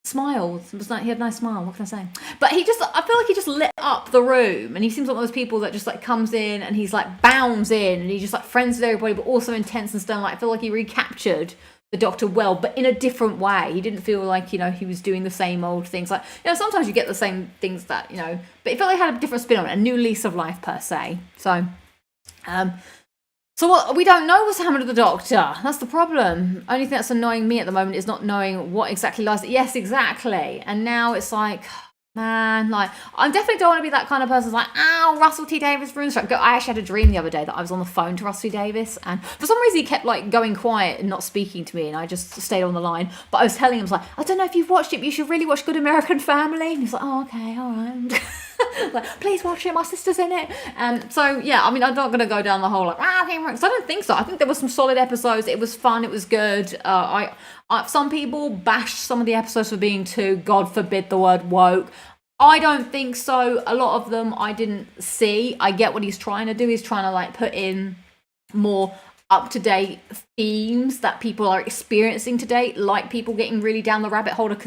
smiled. It was like he had a nice smile. What can I say? But I feel like he just lit up the room, and he seems like one of those people that just comes in and he's bounds in, and he's just friends with everybody, but also intense and stern. I feel like he recaptured the Doctor well, but in a different way. He didn't feel like he was doing the same old things. Sometimes you get the same things that but it felt like he had a different spin on it, a new lease of life per se. So what, we don't know what's happened to the Doctor. That's the problem. Only thing that's annoying me at the moment is not knowing what exactly lies. Yes, exactly. And now it's man, I definitely don't want to be that kind of person who's ow, Russell T Davies ruins. I actually had a dream the other day that I was on the phone to Russell T Davies, and for some reason he kept going quiet and not speaking to me, and I just stayed on the line. But I was telling him, I don't know if you've watched it, but you should really watch Good American Family. And he's like, oh, okay, all right. Please watch it, my sister's in it. So yeah, I'm not going to go down the whole so I don't think so. I think there were some solid episodes. It was fun, it was good. Some people bashed some of the episodes for being too, God forbid the word, woke. I don't think so. A lot of them I didn't see. I get what he's trying to do. He's trying to put in more up-to-date themes that people are experiencing today, like people getting really down the rabbit hole of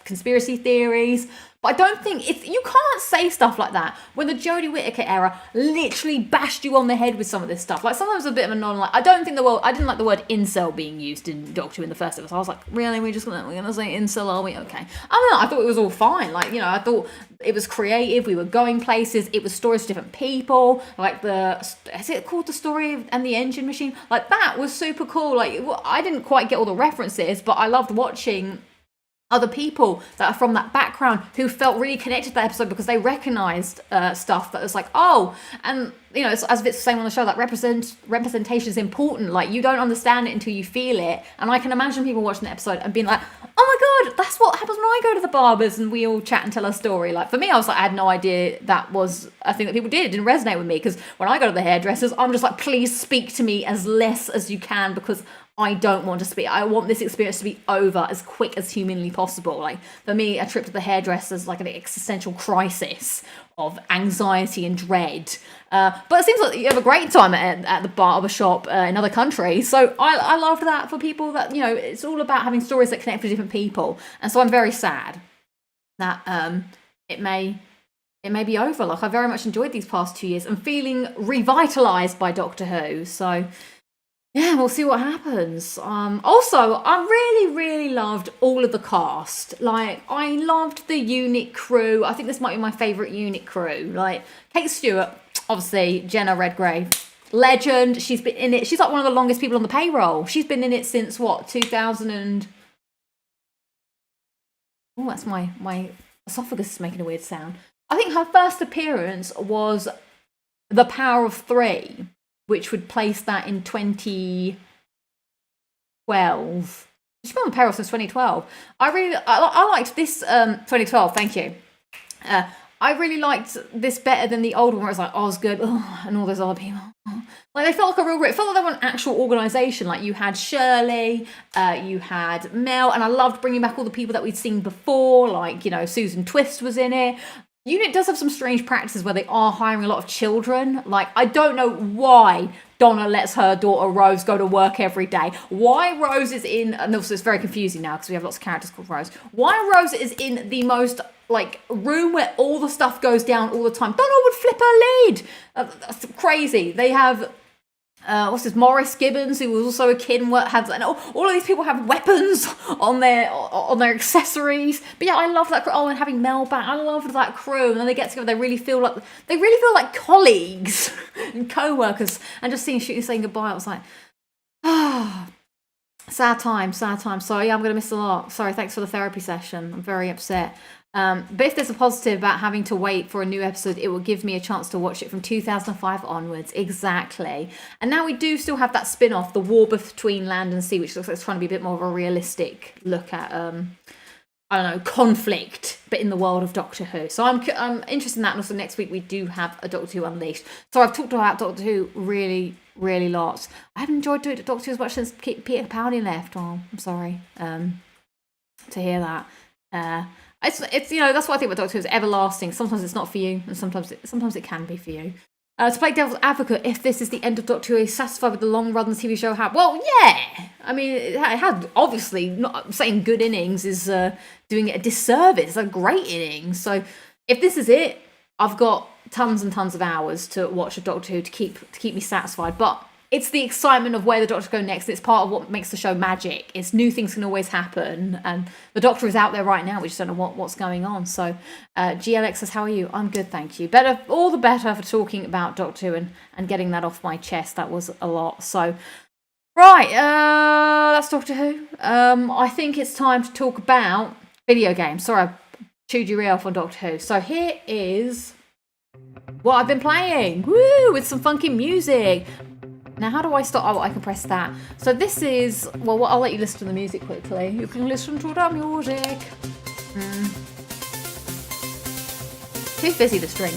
conspiracy theories. But I don't think you can't say stuff like that when the Jodie Whittaker era literally bashed you on the head with some of this stuff. Sometimes a bit of a I didn't like the word incel being used in Doctor Who in the first episode. I was like, really? We're gonna say incel, are we? Okay. I don't know. I thought it was all fine. I thought it was creative. We were going places. It was stories of different people. Is it called The Story and the Engine Machine? That was super cool. I didn't quite get all the references, but I loved watching other people that are from that background who felt really connected to that episode because they recognized stuff that was and it's, as Vit's saying on the show, that representation is important. You don't understand it until you feel it. And I can imagine people watching the episode and being like, oh my God, that's what happens when I go to the barbers and we all chat and tell a story. For me, I was I had no idea that was a thing that people did. It didn't resonate with me because when I go to the hairdressers, I'm just please speak to me as less as you can because I don't want to speak. I want this experience to be over as quick as humanly possible. For me, a trip to the hairdresser is an existential crisis of anxiety and dread. But it seems like you have a great time at the barber shop in other countries. So I loved that for people that, it's all about having stories that connect with different people. And so I'm very sad that it may be over. I very much enjoyed these past 2 years and feeling revitalized by Doctor Who. So yeah, we'll see what happens. Also, I really, really loved all of the cast. I loved the unit crew. I think this might be my favourite unit crew. Kate Stewart, obviously, Jenna Redgrave, legend. She's been in it. She's one of the longest people on the payroll. She's been in it since, 2000 and... Oh, that's my esophagus is making a weird sound. I think her first appearance was The Power of Three, which would place that in 2012. She's been on payroll since 2012. I liked this 2012. Thank you. I really liked this better than the old one where it's Osgood and all those other people. They felt like a real group. It felt like they were an actual organisation. You had Shirley, you had Mel, and I loved bringing back all the people that we'd seen before. Susan Twist was in it. Unit does have some strange practices where they are hiring a lot of children. Like, I don't know why Donna lets her daughter Rose go to work every day. Why Rose is in, and also it's very confusing now because we have lots of characters called Rose. Why Rose is in the most, like, room where all the stuff goes down all the time. Donna would flip her lid. That's crazy. They have... what's this? Morris Gibbons, who was also a kid and has, and all of these people have weapons on their accessories. But yeah, I love that crew. Oh, and having Mel back, I loved that crew. And then they get together, they really feel like colleagues and co-workers. And just seeing Shooty saying goodbye, I was like, ah, sad time. Sorry, I'm gonna miss a lot. Sorry, thanks for the therapy session. I'm very upset. But if there's a positive about having to wait for a new episode, it will give me a chance to watch it from 2005 onwards. Exactly. And now we do still have that spin-off, The War Between Land and Sea, which looks like it's trying to be a bit more of a realistic look at, I don't know, conflict, but in the world of Doctor Who. So I'm interested in that. And also next week we do have a Doctor Who Unleashed. So I've talked about Doctor Who really lots. I haven't enjoyed doing Doctor Who as much since Peter Capaldi left. Oh, I'm sorry to hear that. It's you know, that's what I think about Doctor Who is everlasting. Sometimes it's not for you, and sometimes it can be for you. To play devil's advocate, if this is the end of Doctor Who, are you satisfied with the long run the TV show had? Well, yeah. I mean, it had obviously, not saying good innings is doing it a disservice. It's a great innings. So if this is it, I've got tons and tons of hours to watch a Doctor Who to keep me satisfied. But it's the excitement of where the Doctor go next. It's part of what makes the show magic. It's new things can always happen. And the Doctor is out there right now. We just don't know what's going on. So GLX says, how are you? I'm good, thank you. All the better for talking about Doctor Who and getting that off my chest. That was a lot. So, right, that's Doctor Who. I think it's time to talk about video games. Sorry, I chewed your ear off on Doctor Who. So here is what I've been playing. Woo, with some funky music. Now, how do I start? Oh, I can press that. So this is, well, I'll let you listen to the music quickly. You can listen to the music. Too busy to string.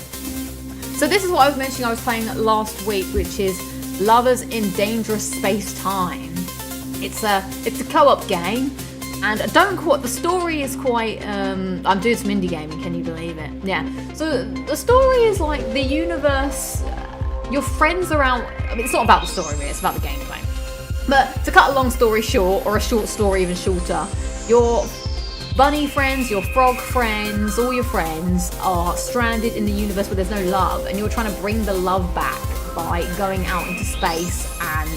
So this is what I was mentioning I was playing last week, which is Lovers in Dangerous Spacetime. It's a co-op game, and the story is quite, I'm doing some indie gaming, can you believe it? Yeah. So the story is like the universe... your friends around, I mean, it's not about the story really, it's about the gameplay. But to cut a long story short, or a short story even shorter, your bunny friends, your frog friends, all your friends are stranded in the universe where there's no love, and you're trying to bring the love back by going out into space and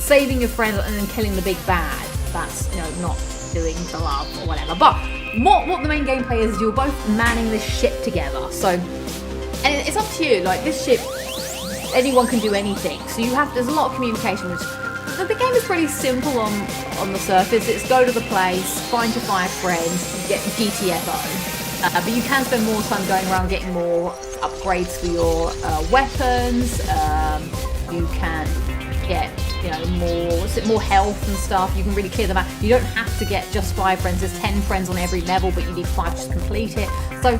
saving your friends and then killing the big bad. That's, you know, not doing the love or whatever. But what the main gameplay is you're both manning this ship together. So, and it's up to you, like this ship, anyone can do anything. So there's a lot of communication, which the game is pretty simple on the surface. It's go to the place, find your 5 friends, get GTFO. But you can spend more time going around getting more upgrades for your weapons. You can get, you know, more health and stuff. You can really clear them out. You don't have to get just 5 friends. There's 10 friends on every level, but you need 5 just to complete it. So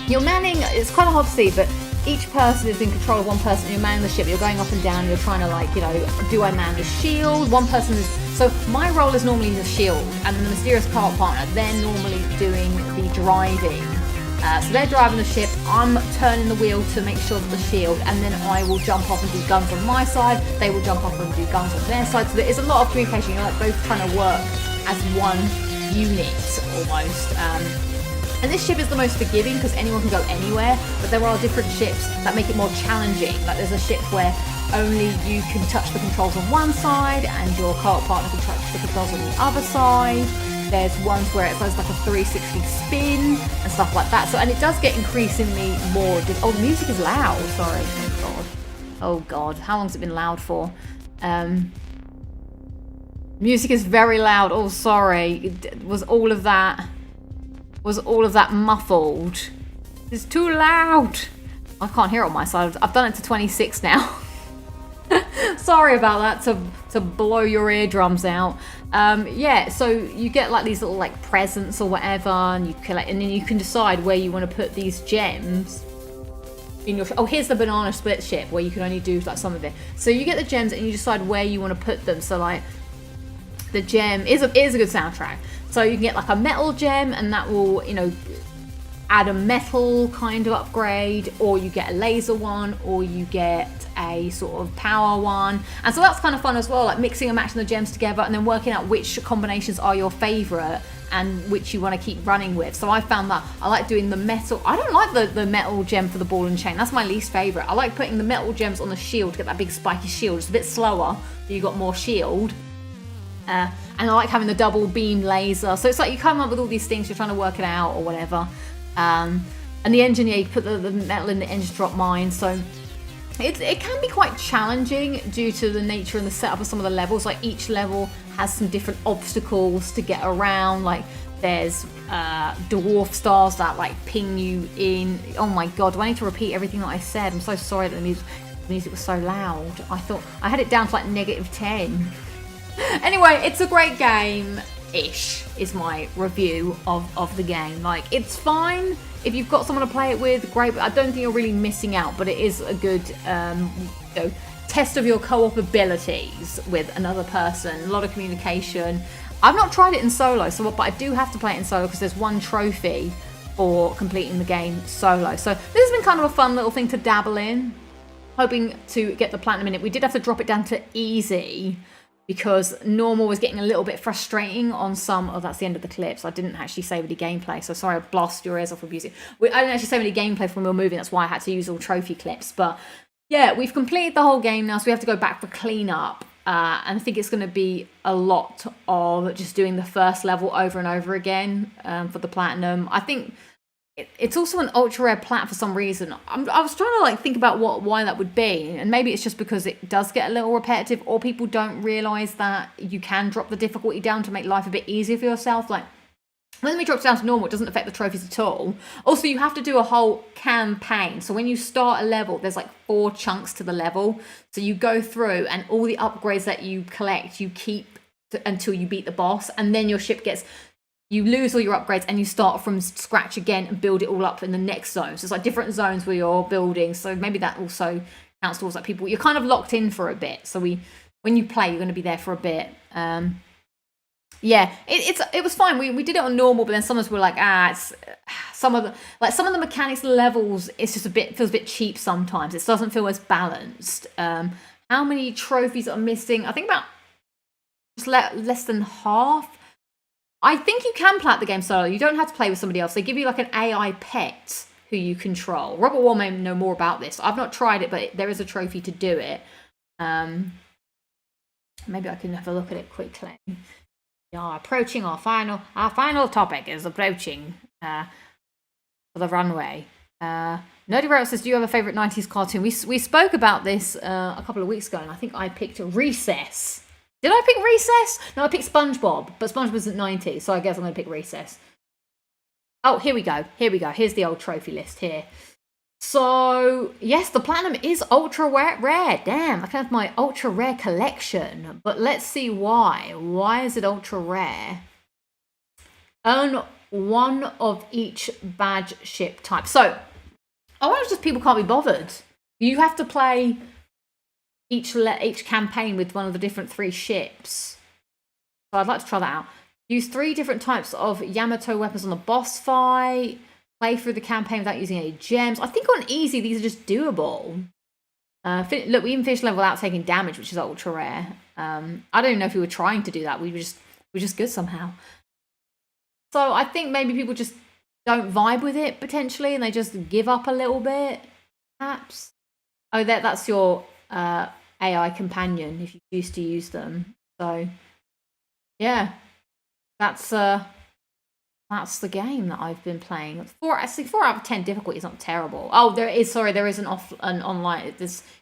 you're manning, it's kind of hard to see, but each person is in control of one person. You're manning the ship, you're going up and down, you're trying to, like, you know, do I man the shield? One person is... So my role is normally the shield, and the mysterious co-op partner, they're normally doing the driving. So they're driving the ship, I'm turning the wheel to make sure that the shield, and then I will jump off and do guns on my side, they will jump off and do guns on their side. So there is a lot of communication, you're like both trying to work as one unit, almost. And this ship is the most forgiving because anyone can go anywhere, but there are different ships that make it more challenging. Like there's a ship where only you can touch the controls on one side and your co-op partner can touch the controls on the other side. There's ones where it does like a 360 spin and stuff like that. So, and it does get increasingly more... Oh, the music is loud. Sorry. Oh, God. Oh, God. How long's it been loud for? Music is very loud. Oh, sorry. Was all of that muffled? It's too loud. I can't hear it on my side. I've done it to 26 now. Sorry about that, to blow your eardrums out. Yeah, so you get like these little like presents or whatever, and you collect, and then you can decide where you want to put these gems in your... Oh, here's the banana split ship where you can only do like some of it. So you get the gems and you decide where you want to put them. So like the gem is a good soundtrack. So you can get like a metal gem, and that will, you know, add a metal kind of upgrade, or you get a laser one, or you get a sort of power one. And so that's kind of fun as well, like mixing and matching the gems together and then working out which combinations are your favorite and which you want to keep running with. So I found that I like doing the metal. I don't like the metal gem for the ball and chain. That's my least favorite. I like putting the metal gems on the shield to get that big spiky shield. It's a bit slower, so you got more shield. And I like having the double beam laser. So it's like you come up with all these things, you're trying to work it out or whatever. And the engine, yeah, you put the metal in the engine to drop mine. So it can be quite challenging due to the nature and the setup of some of the levels. Like each level has some different obstacles to get around. Like there's dwarf stars that like ping you in. Oh my god, do I need to repeat everything that I said? I'm so sorry that the music was so loud. I thought I had it down to like -10. Anyway, it's a great game-ish is my review of the game. Like, it's fine if you've got someone to play it with, great, but I don't think you're really missing out, but it is a good test of your co-op abilities with another person, a lot of communication. I've not tried it in solo, but I do have to play it in solo because there's one trophy for completing the game solo. So this has been kind of a fun little thing to dabble in, hoping to get the platinum in it. We did have to drop it down to easy because normal was getting a little bit frustrating on some. Oh, that's the end of the clip, so I didn't actually save any gameplay. So sorry, I blasted your ears off with music. I didn't actually save any gameplay from we were moving. That's why I had to use all trophy clips. But yeah, we've completed the whole game now, so we have to go back for cleanup. And I think it's going to be a lot of just doing the first level over and over again for the platinum. I think it's also an ultra rare plat for some reason. I was trying to like think about why that would be, and maybe it's just because it does get a little repetitive, or people don't realize that you can drop the difficulty down to make life a bit easier for yourself. Like when we drop down to normal, it doesn't affect the trophies at all. Also, you have to do a whole campaign. So when you start a level, there's like 4 chunks to the level. So you go through, and all the upgrades that you collect, you keep until you beat the boss, and then your ship gets. You lose all your upgrades and you start from scratch again and build it all up in the next zone. So it's like different zones where you're building. So maybe that also counts towards like people. You're kind of locked in for a bit. So when you play, you're going to be there for a bit. Yeah, it was fine. We did it on normal, but then sometimes we're like, it's some of the mechanics levels. It's just feels a bit cheap sometimes. It doesn't feel as balanced. How many trophies are missing? I think about just less than half. I think you can plat the game solo. You don't have to play with somebody else. They give you like an AI pet who you control. Robert Wall may know more about this. I've not tried it, but there is a trophy to do it. Maybe I can have a look at it quickly. Yeah, approaching our final topic is approaching for the runway. Nerdy Rail says, do you have a favourite 90s cartoon? We spoke about this a couple of weeks ago, and I think I picked Recess. Did I pick Recess? No, I picked SpongeBob, but SpongeBob isn't 90s, so I guess I'm going to pick Recess. Oh, here we go. Here's the old trophy list here. So, yes, the platinum is ultra rare. Damn, I can have my ultra rare collection. But let's see why. Why is it ultra rare? Earn one of each badge ship type. So, I wonder if just people can't be bothered. You have to play each campaign with one of the different 3 ships. So I'd like to try that out. Use 3 different types of Yamato weapons on the boss fight. Play through the campaign without using any gems. I think on easy, these are just doable. Look, we even finished level without taking damage, which is ultra rare. I don't even know if we were trying to do that. We were just good somehow. So I think maybe people just don't vibe with it potentially, and they just give up a little bit, perhaps. Oh, that's your AI companion if you choose to use them. So yeah, that's the game that I've been playing. 4 out of 10 difficulty is not terrible. Oh, there is an online.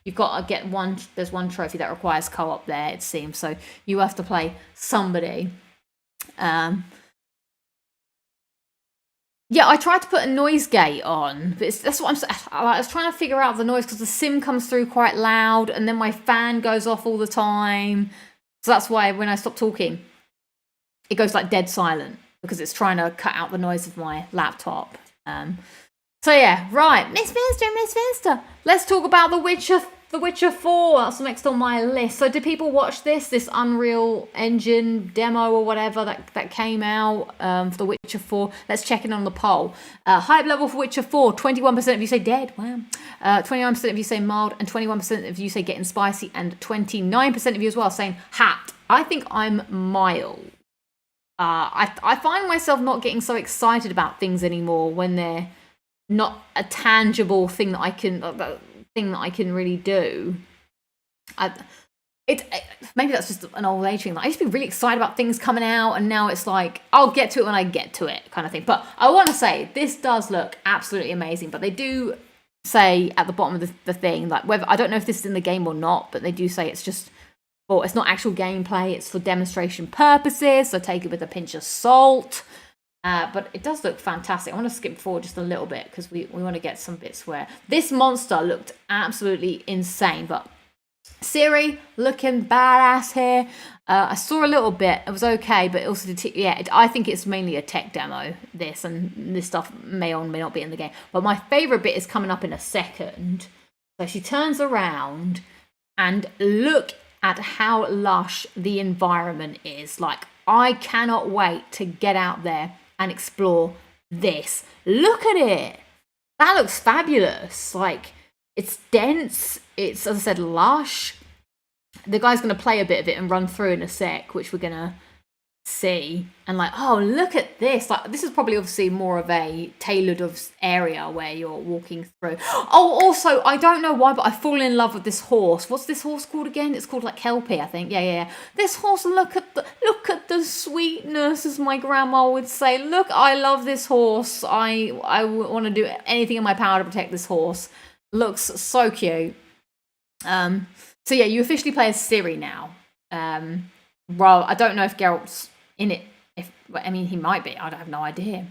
You've got to get one. There's one trophy that requires co-op there, it seems. So you have to play somebody. Yeah, I tried to put a noise gate on, but that's what I was trying to figure out the noise because the sim comes through quite loud, and then my fan goes off all the time. So that's why when I stop talking, it goes like dead silent because it's trying to cut out the noise of my laptop. So yeah, right, Miss Finster, let's talk about The Witcher The Witcher 4, that's next on my list. So did people watch this Unreal Engine demo or whatever that came out for The Witcher 4? Let's check in on the poll. Hype level for Witcher 4, 21% of you say dead, wow. 29% of you say mild, and 21% of you say getting spicy, and 29% of you as well saying hat. I think I'm mild. I find myself not getting so excited about things anymore when they're not a tangible thing that I can really do. Maybe that's just an old age thing. I used to be really excited about things coming out, and now it's like I'll get to it when I get to it, kind of thing. But I want to say this does look absolutely amazing. But they do say at the bottom of the thing, like, whether I don't know if this is in the game or not, but they do say it's just, or it's not actual gameplay. It's for demonstration purposes, so take it with a pinch of salt. But it does look fantastic. I want to skip forward just a little bit because we want to get some bits where this monster looked absolutely insane. But Ciri looking badass here. I saw a little bit. It was okay, but also I think it's mainly a tech demo. This stuff may or may not be in the game. But my favorite bit is coming up in a second. So she turns around and look at how lush the environment is. Like, I cannot wait to get out there and explore this. Look at it. That looks fabulous. Like, it's dense. It's, as I said, lush. The guy's going to play a bit of it and run through in a sec, which we're going to see. And like, oh, look at this. Like, this is probably obviously more of a tailored area where you're walking through. Oh, also, I don't know why, but I fall in love with this horse. What's this horse called again? It's called like Kelpie, I think. Yeah. This horse, look at the sweetness, as my grandma would say. Look, I love this horse. I want to do anything in my power to protect this horse. Looks so cute. So yeah, you officially play as Ciri now. Well, I don't know if Geralt's in it. He might be. I have no idea.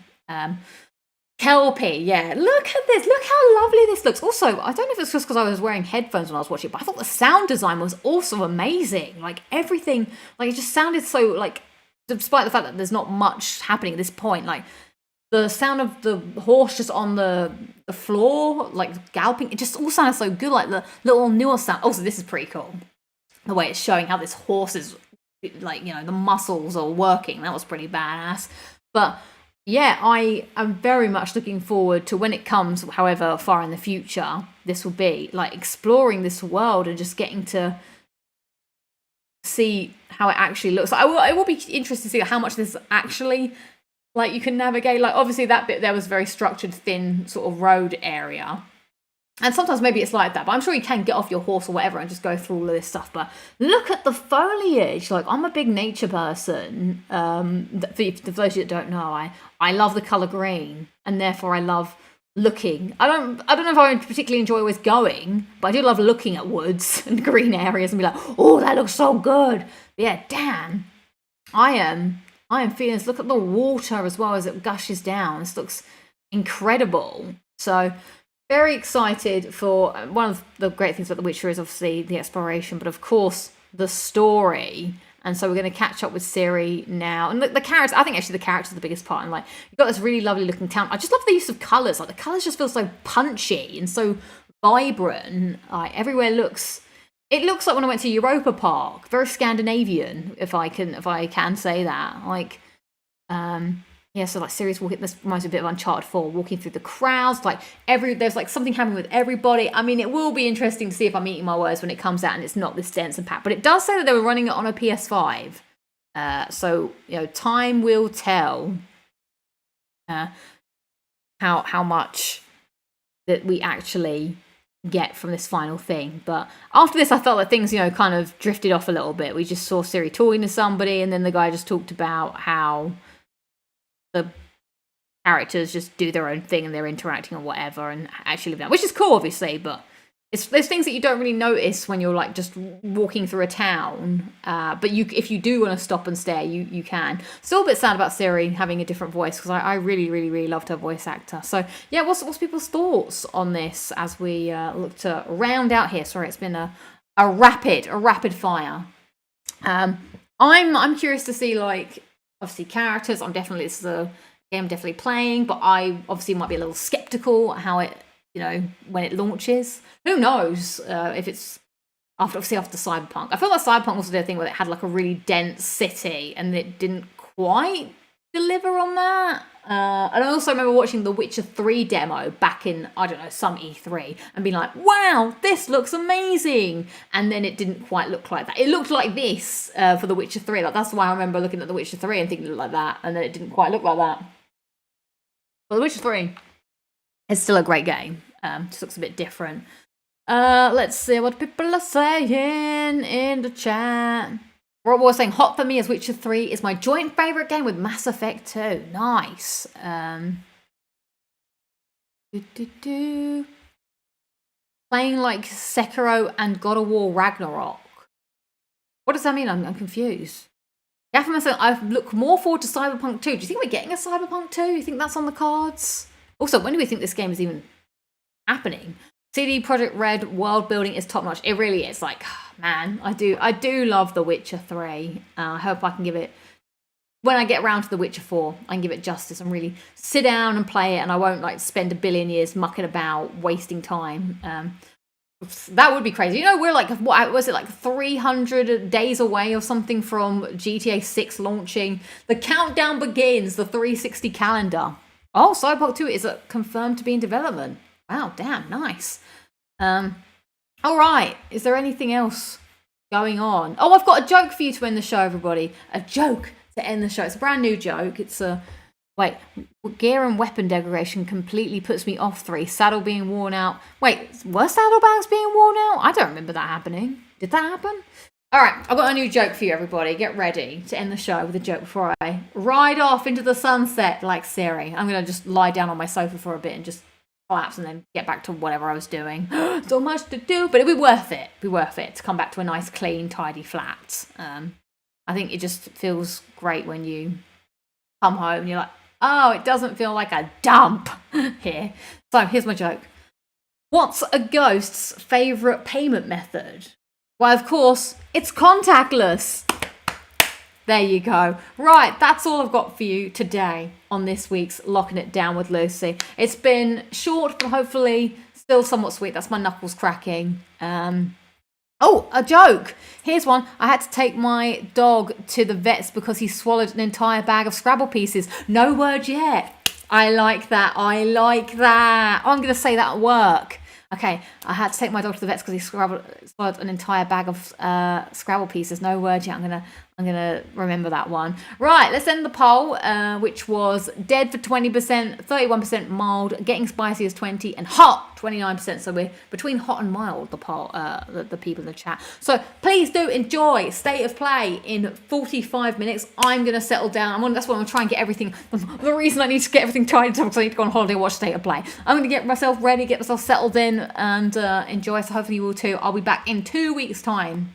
Kelpie, yeah. Look at this. Look how lovely this looks. Also, I don't know if it's just because I was wearing headphones when I was watching it, but I thought the sound design was also amazing. Like, everything, like, it just sounded so, like, despite the fact that there's not much happening at this point, like, the sound of the horse just on the floor, like, galloping, it just all sounded so good. Like, the little newer sound. Also, this is pretty cool. The way it's showing how this horse is, like, you know, the muscles are working. That was pretty badass. But yeah, I am very much looking forward to when it comes, however far in the future this will be, like, exploring this world and just getting to see how it actually looks. I will be interested to see how much this actually, like, you can navigate. Like, obviously that bit there was very structured, thin sort of road area. And sometimes maybe it's like that, but I'm sure you can get off your horse or whatever and just go through all of this stuff. But look at the foliage. Like, I'm a big nature person. For those of you that don't know, I love the colour green, and therefore I love looking. I don't know if I particularly enjoy always going, but I do love looking at woods and green areas and be like, oh, that looks so good. But yeah, damn, I am feeling this. Look at the water as well as it gushes down. This looks incredible. So very excited for one of the great things about The Witcher is obviously the exploration, but of course the story. And so we're going to catch up with Ciri now. And the characters, I think actually the characters are the biggest part. And like, you've got this really lovely looking town. I just love the use of colours. Like, the colours just feel so punchy and so vibrant. Like, everywhere it looks like when I went to Europa Park. Very Scandinavian, if I can say that. Like, yeah, so like Ciri's walking, this reminds me a bit of Uncharted 4, walking through the crowds, like there's like something happening with everybody. I mean, it will be interesting to see if I'm eating my words when it comes out and it's not this dense and packed. But it does say that they were running it on a PS5. So, you know, time will tell how much that we actually get from this final thing. But after this, I felt that things, you know, kind of drifted off a little bit. We just saw Ciri talking to somebody, and then the guy just talked about how the characters just do their own thing and they're interacting or whatever and actually live down, which is cool, obviously, but there's things that you don't really notice when you're like just walking through a town. But if you do want to stop and stare, you can. Still a bit sad about Ciri having a different voice because I really, really, really loved her voice actor. So yeah, what's people's thoughts on this as we look to round out here? Sorry, it's been a rapid fire. I'm curious to see, like, obviously characters. This is a game I'm definitely playing, but I obviously might be a little skeptical at how it when it launches. Who knows if it's after Cyberpunk. I feel like Cyberpunk also did a thing where it had like a really dense city and it didn't quite deliver on that. And I also remember watching the Witcher 3 demo back in, I don't know, some E3 and being like, wow, this looks amazing. And then it didn't quite look like that. It looked like this for the Witcher 3. Like, that's why I remember looking at the Witcher 3 and thinking it looked like that. And then it didn't quite look like that. But the Witcher 3 is still a great game. Just looks a bit different. Let's see what people are saying in the chat. Rob was saying, hot for me as Witcher 3 is my joint favourite game with Mass Effect 2. Nice. Playing like Sekiro and God of War Ragnarok. What does that mean? I'm confused. Gafferman said, I look more forward to Cyberpunk 2. Do you think we're getting a Cyberpunk 2? You think that's on the cards? Also, when do we think this game is even happening? CD Projekt Red world building is top notch. It really is. Like, man, I do love The Witcher 3. I hope I can give it, when I get around to The Witcher 4, I can give it justice and really sit down and play it, and I won't like spend a billion years mucking about, wasting time. That would be crazy. We're like, what was it, like 300 days away or something from GTA 6 launching. The countdown begins, the 360 calendar. Oh, Cyberpunk 2 is confirmed to be in development. Wow, damn, nice. All right, is there anything else going on? Oh, I've got a joke for you to end the show, everybody. A joke to end the show. It's a brand new joke. It's wait, gear and weapon degradation completely puts me off 3. Saddle being worn out. Wait, were saddlebags being worn out? I don't remember that happening. Did that happen? All right, I've got a new joke for you, everybody. Get ready to end the show with a joke before I ride off into the sunset like Siri. I'm going to just lie down on my sofa for a bit and just collapse and then get back to whatever I was doing. So much to do, but it'd be worth it. Be worth it to come back to a nice, clean, tidy flat. I think it just feels great when you come home and you're like, oh, it doesn't feel like a dump here. So here's my joke. What's a ghost's favourite payment method? Why, of course, it's contactless. There you go. Right, that's all I've got for you today on this week's Locking It Down with Lucy. It's been short, but hopefully still somewhat sweet. That's my knuckles cracking. Oh, a joke. Here's one. I had to take my dog to the vet's because he swallowed an entire bag of Scrabble pieces. No word yet. I like that. I like that. Oh, I'm going to say that at work. Okay, I had to take my dog to the vets because he swallowed an entire bag of Scrabble pieces. No word yet. I'm gonna remember that one. Right, let's end the poll, which was dead for 20%, 31% mild, getting spicy is 20%, and hot 29%. So we're between hot and mild, the poll, the people in the chat. So please do enjoy State of Play in 45 minutes. I'm gonna settle down. That's what I'm gonna try and get everything. The reason I need to get everything tidied up because I need to go on holiday and watch State of Play. I'm gonna get myself ready, get myself settled in, and enjoy. So hopefully you will too. I'll be back in 2 weeks' time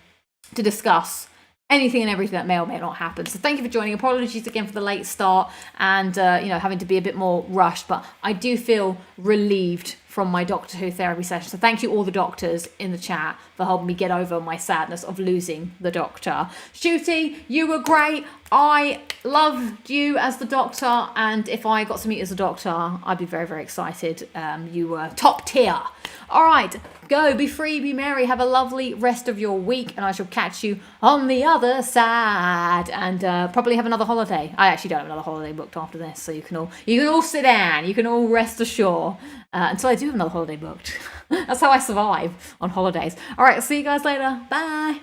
to discuss anything and everything that may or may not happen. So thank you for joining. Apologies again for the late start and having to be a bit more rushed, but I do feel relieved from my Doctor Who therapy session. So thank you all the doctors in the chat for helping me get over my sadness of losing the Doctor. Shooty, you were great. I loved you as the Doctor, and if I got to meet as a Doctor, I'd be very, very excited. You were top tier. All right, go, be free, be merry, have a lovely rest of your week, and I shall catch you on the other side, and probably have another holiday. I actually don't have another holiday booked after this, so you can all sit down, you can all rest ashore until I do have another holiday booked. That's how I survive on holidays. All right, see you guys later. Bye.